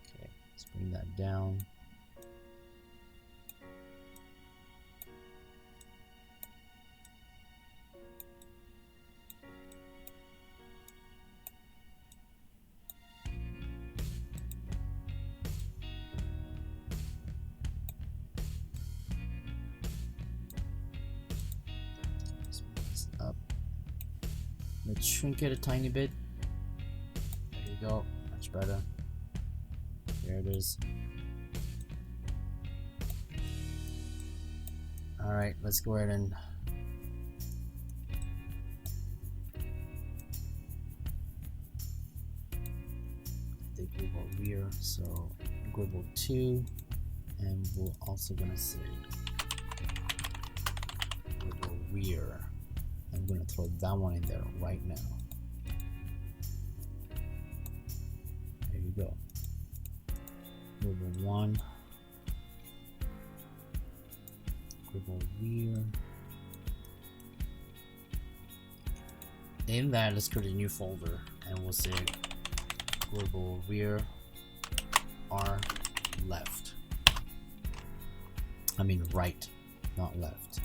S2: Okay, let's bring that down. Let's shrink it a tiny bit. There you go, much better. There it is. Alright, let's go ahead and take Gribble rear, so Gribble 2, and we're also gonna say Gribble rear. I'm going to throw that one in there right now. There you go. Gribble 1. Gribble rear. In that, let's create a new folder, and we'll say Gribble rear R left. I mean right, not left.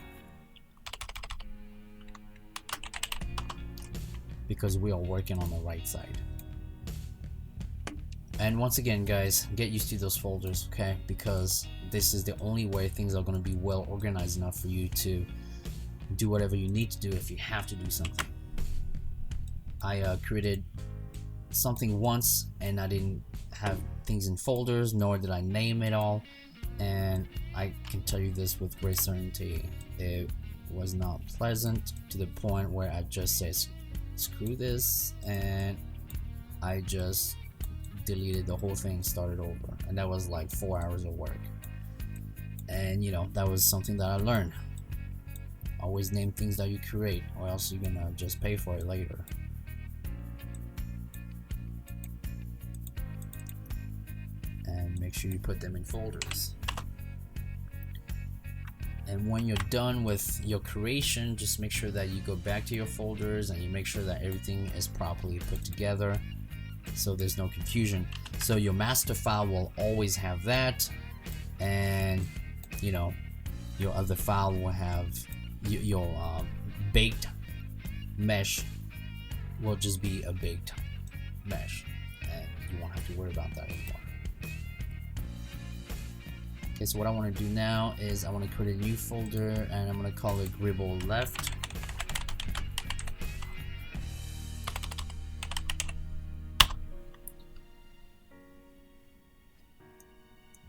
S2: Because we are working on the right side. And once again, guys, get used to those folders, okay? Because this is the only way things are going to be well organized enough for you to do whatever you need to do if you have to do something. I created something once and I didn't have things in folders, nor did I name it all, and I can tell you this with great certainty, it was not pleasant, to the point where I just said screw this, and I just deleted the whole thing, started over, and that was like 4 hours of work. And you know, that was something that I learned. Always name things that you create, or else you're gonna just pay for it later. And make sure you put them in folders. And when you're done with your creation, just make sure that you go back to your folders and you make sure that everything is properly put together, so there's no confusion. So your master file will always have that, and you know, your other file will have your baked mesh will just be a baked mesh, and you won't have to worry about that anymore. Okay, so what I want to do now is I want to create a new folder, and I'm going to call it Gribble left.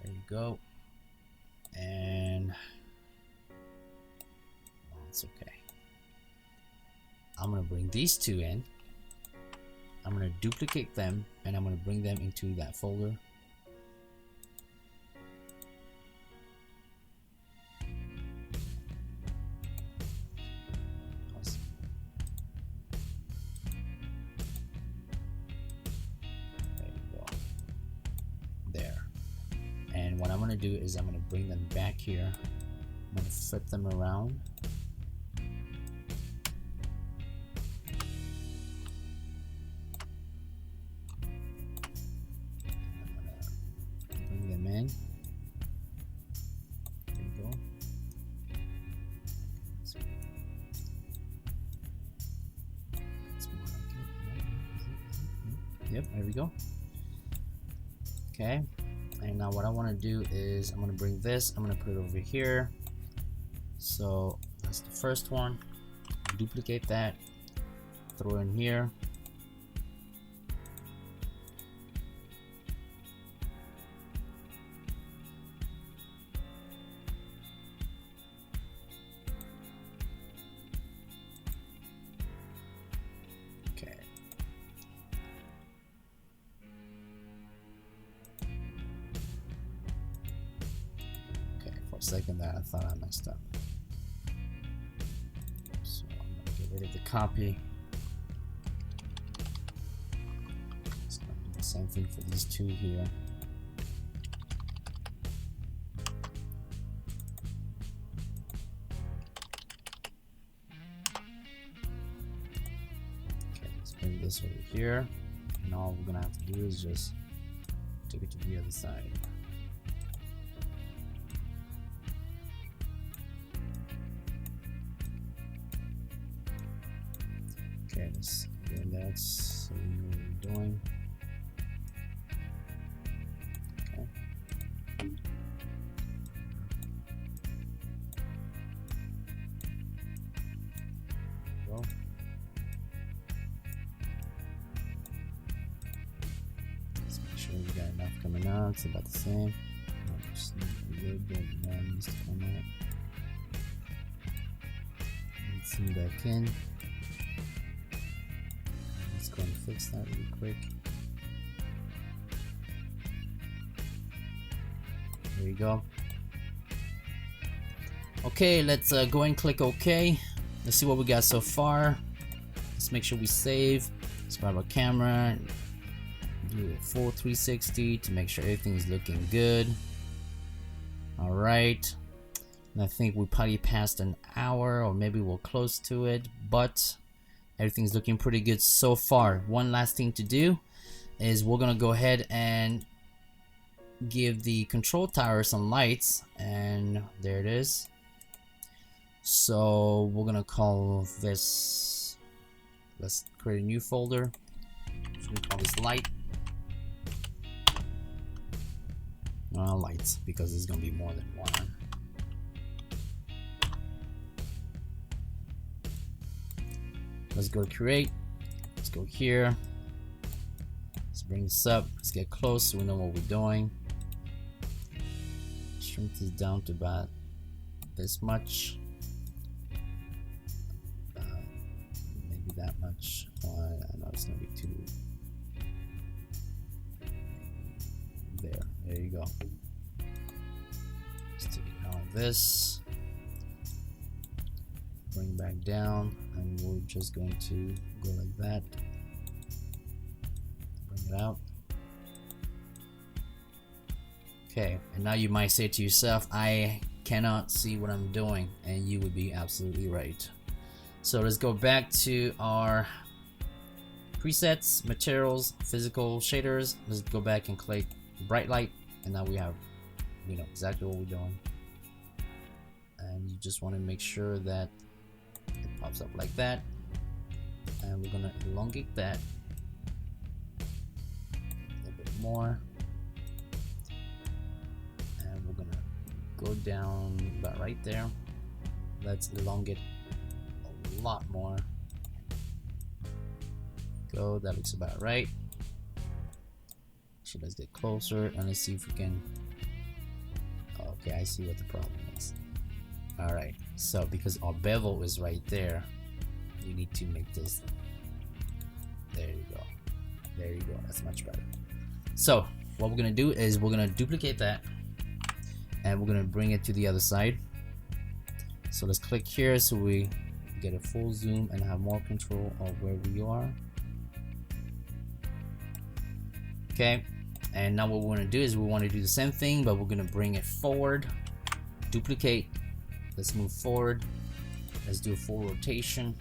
S2: There you go. And well, it's okay. I'm going to bring these two in. I'm going to duplicate them, and I'm going to bring them into that folder. What I'm going to do is I'm going to bring them back here. I'm going to flip them around. Yep, there we go. Okay, and now what I want to do is I'm going to bring this, I'm going to put it over here. So that's the first one. Duplicate that, throw it in here. Second that I thought I messed up, so I'm gonna get rid of the copy. It's gonna do the same thing for these two here. Okay, let's bring this over here, and all we're gonna have to do is just take it to the other side. Okay, let's do that so we know what we're doing. Okay. Go. Let's make sure we got enough coming out. It's about the same. Just need a little bit more needs to come out. Let's zoom back in. Go and fix that really quick. There you go. Okay, let's go and click OK. Let's see what we got so far. Let's make sure we save. Let's grab our camera, do a full 360 to make sure everything is looking good. All right. And I think we probably passed an hour, or maybe we're close to it, but everything's looking pretty good so far. One last thing to do is we're gonna go ahead and give the control tower some lights, and there it is. So we're gonna call this, let's create a new folder. So we call this light. Lights, because there's gonna be more than one. Let's go create. Let's go here. Let's bring this up. Let's get close so we know what we're doing. Shrink this down to about this much. Maybe that much. I know it's gonna be too. There you go. Let's take out of this. Bring back down, and we're just going to go like that. Bring it out. Okay, and now you might say to yourself, I cannot see what I'm doing, and you would be absolutely right. So let's go back to our presets, materials, physical shaders. Let's go back and click bright light, and now we know exactly what we're doing. And you just want to make sure that it pops up like that, and we're gonna elongate that a little bit more, and we're gonna go down about right there. Let's elongate a lot more. Go, that looks about right. So let's get closer and let's see if we can. Okay, I see what the problem is. Alright, so because our bevel is right there, we need to make this. There you go. There you go. That's much better. So what we're gonna do is we're gonna duplicate that, and we're gonna bring it to the other side. So let's click here so we get a full zoom and have more control of where we are. Okay, and now what we want to do is we want to do the same thing, but we're going to bring it forward. Duplicate. Let's move forward. Let's do a full rotation.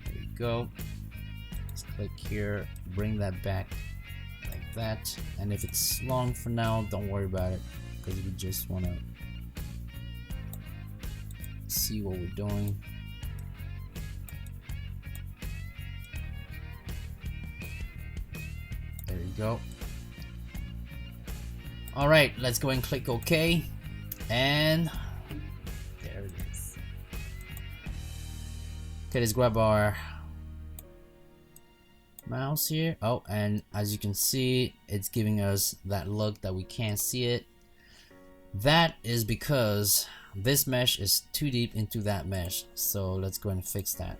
S2: There we go. Let's click here, bring that back like that. And if it's long for now, don't worry about it, because we just want to see what we're doing. we go. Alright, let's go and click OK. And there it is. Okay, let's grab our mouse here. Oh, and as you can see, it's giving us that look that we can't see it. That is because this mesh is too deep into that mesh. So let's go and fix that.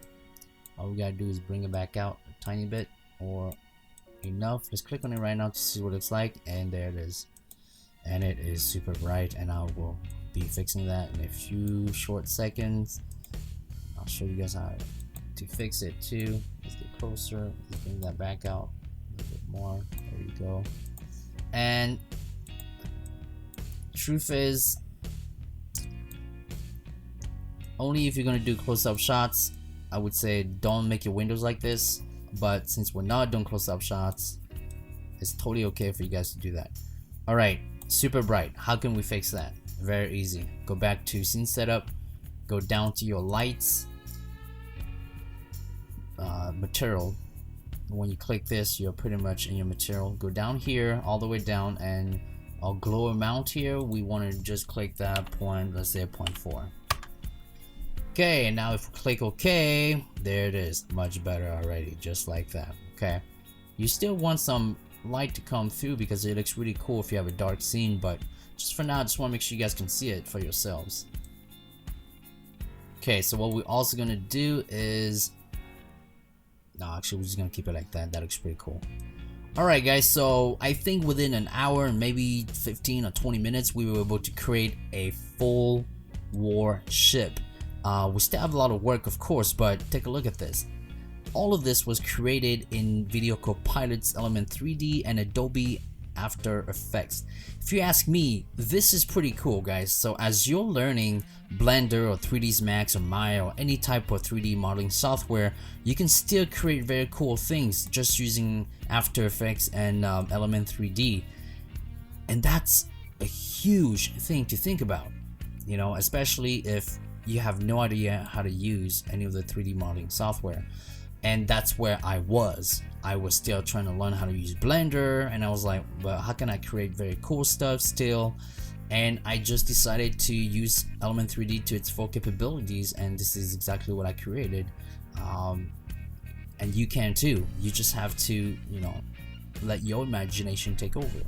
S2: All we gotta do is bring it back out a tiny bit or enough. Let's click on it right now to see what it's like, and there it is. And it is super bright, and I will be fixing that in a few short seconds. I'll show you guys how to fix it too. Let's get closer. Let's bring that back out a little bit more. There you go. And truth is, only if you're gonna do close-up shots, I would say don't make your windows like this. But since we're not doing close-up shots, it's totally okay for you guys to do that. All right, super bright. How can we fix that? Very easy. Go back to scene setup. Go down to your lights. Material. When you click this, you're pretty much in your material. Go down here, all the way down, and our glow amount here, we want to just click that point, let's say 0.4. Okay, and now if we click OK, there it is. Much better already, just like that. Okay, you still want some light to come through because it looks really cool if you have a dark scene, but just for now, I just want to make sure you guys can see it for yourselves. Okay, so what we're also gonna do is, no, actually we're just gonna keep it like that. That looks pretty cool. Alright guys, so I think within an hour, maybe 15 or 20 minutes, we were able to create a full war ship. We still have a lot of work, of course, but take a look at this. All of this was created in Video Copilot's Element 3D and Adobe After Effects. If you ask me, this is pretty cool, guys. So as you're learning Blender or 3ds Max or Maya or any type of 3D modeling software, you can still create very cool things just using After Effects and Element 3D. And that's a huge thing to think about, you know, especially if you have no idea how to use any of the 3D modeling software. And that's where I was still trying to learn how to use Blender, and I was like, well, how can I create very cool stuff still? And I just decided to use Element 3D to its full capabilities, and this is exactly what I created. And you can too. You just have to, you know, let your imagination take over.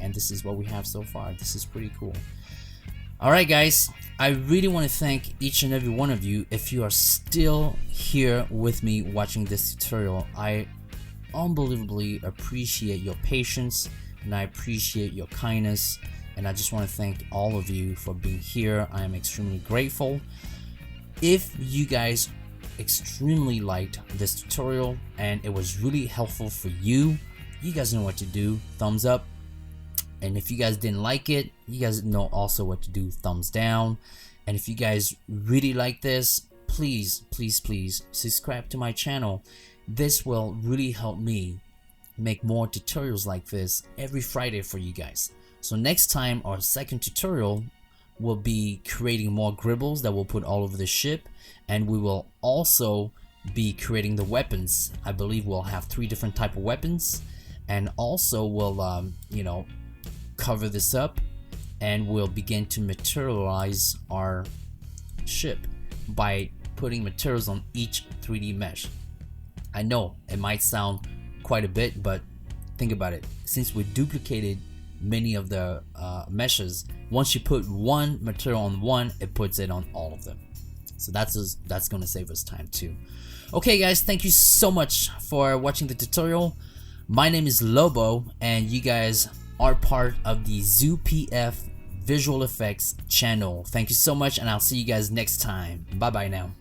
S2: And this is what we have so far. This is pretty cool. Alright guys, I really want to thank each and every one of you. If you are still here with me watching this tutorial, I unbelievably appreciate your patience, and I appreciate your kindness, and I just want to thank all of you for being here. I am extremely grateful. If you guys extremely liked this tutorial and it was really helpful for you, you guys know what to do. Thumbs up. And if you guys didn't like it, you guys know also what to do. Thumbs down. And if you guys really like this, please subscribe to my channel. This will really help me make more tutorials like this every Friday for you guys. So next time, our second tutorial will be creating more gribbles that we'll put all over the ship, and we will also be creating the weapons. I believe we'll have 3 different type of weapons, and also we'll you know, cover this up, and we'll begin to materialize our ship by putting materials on each 3D mesh. I know it might sound quite a bit, but think about it. Since we duplicated many of the meshes, once you put one material on one, it puts it on all of them. So that's going to save us time too. Okay guys, thank you so much for watching the tutorial. My name is Lobo, and you guys are part of the ZooPF Visual Effects channel. Thank you so much, and I'll see you guys next time. Bye bye now.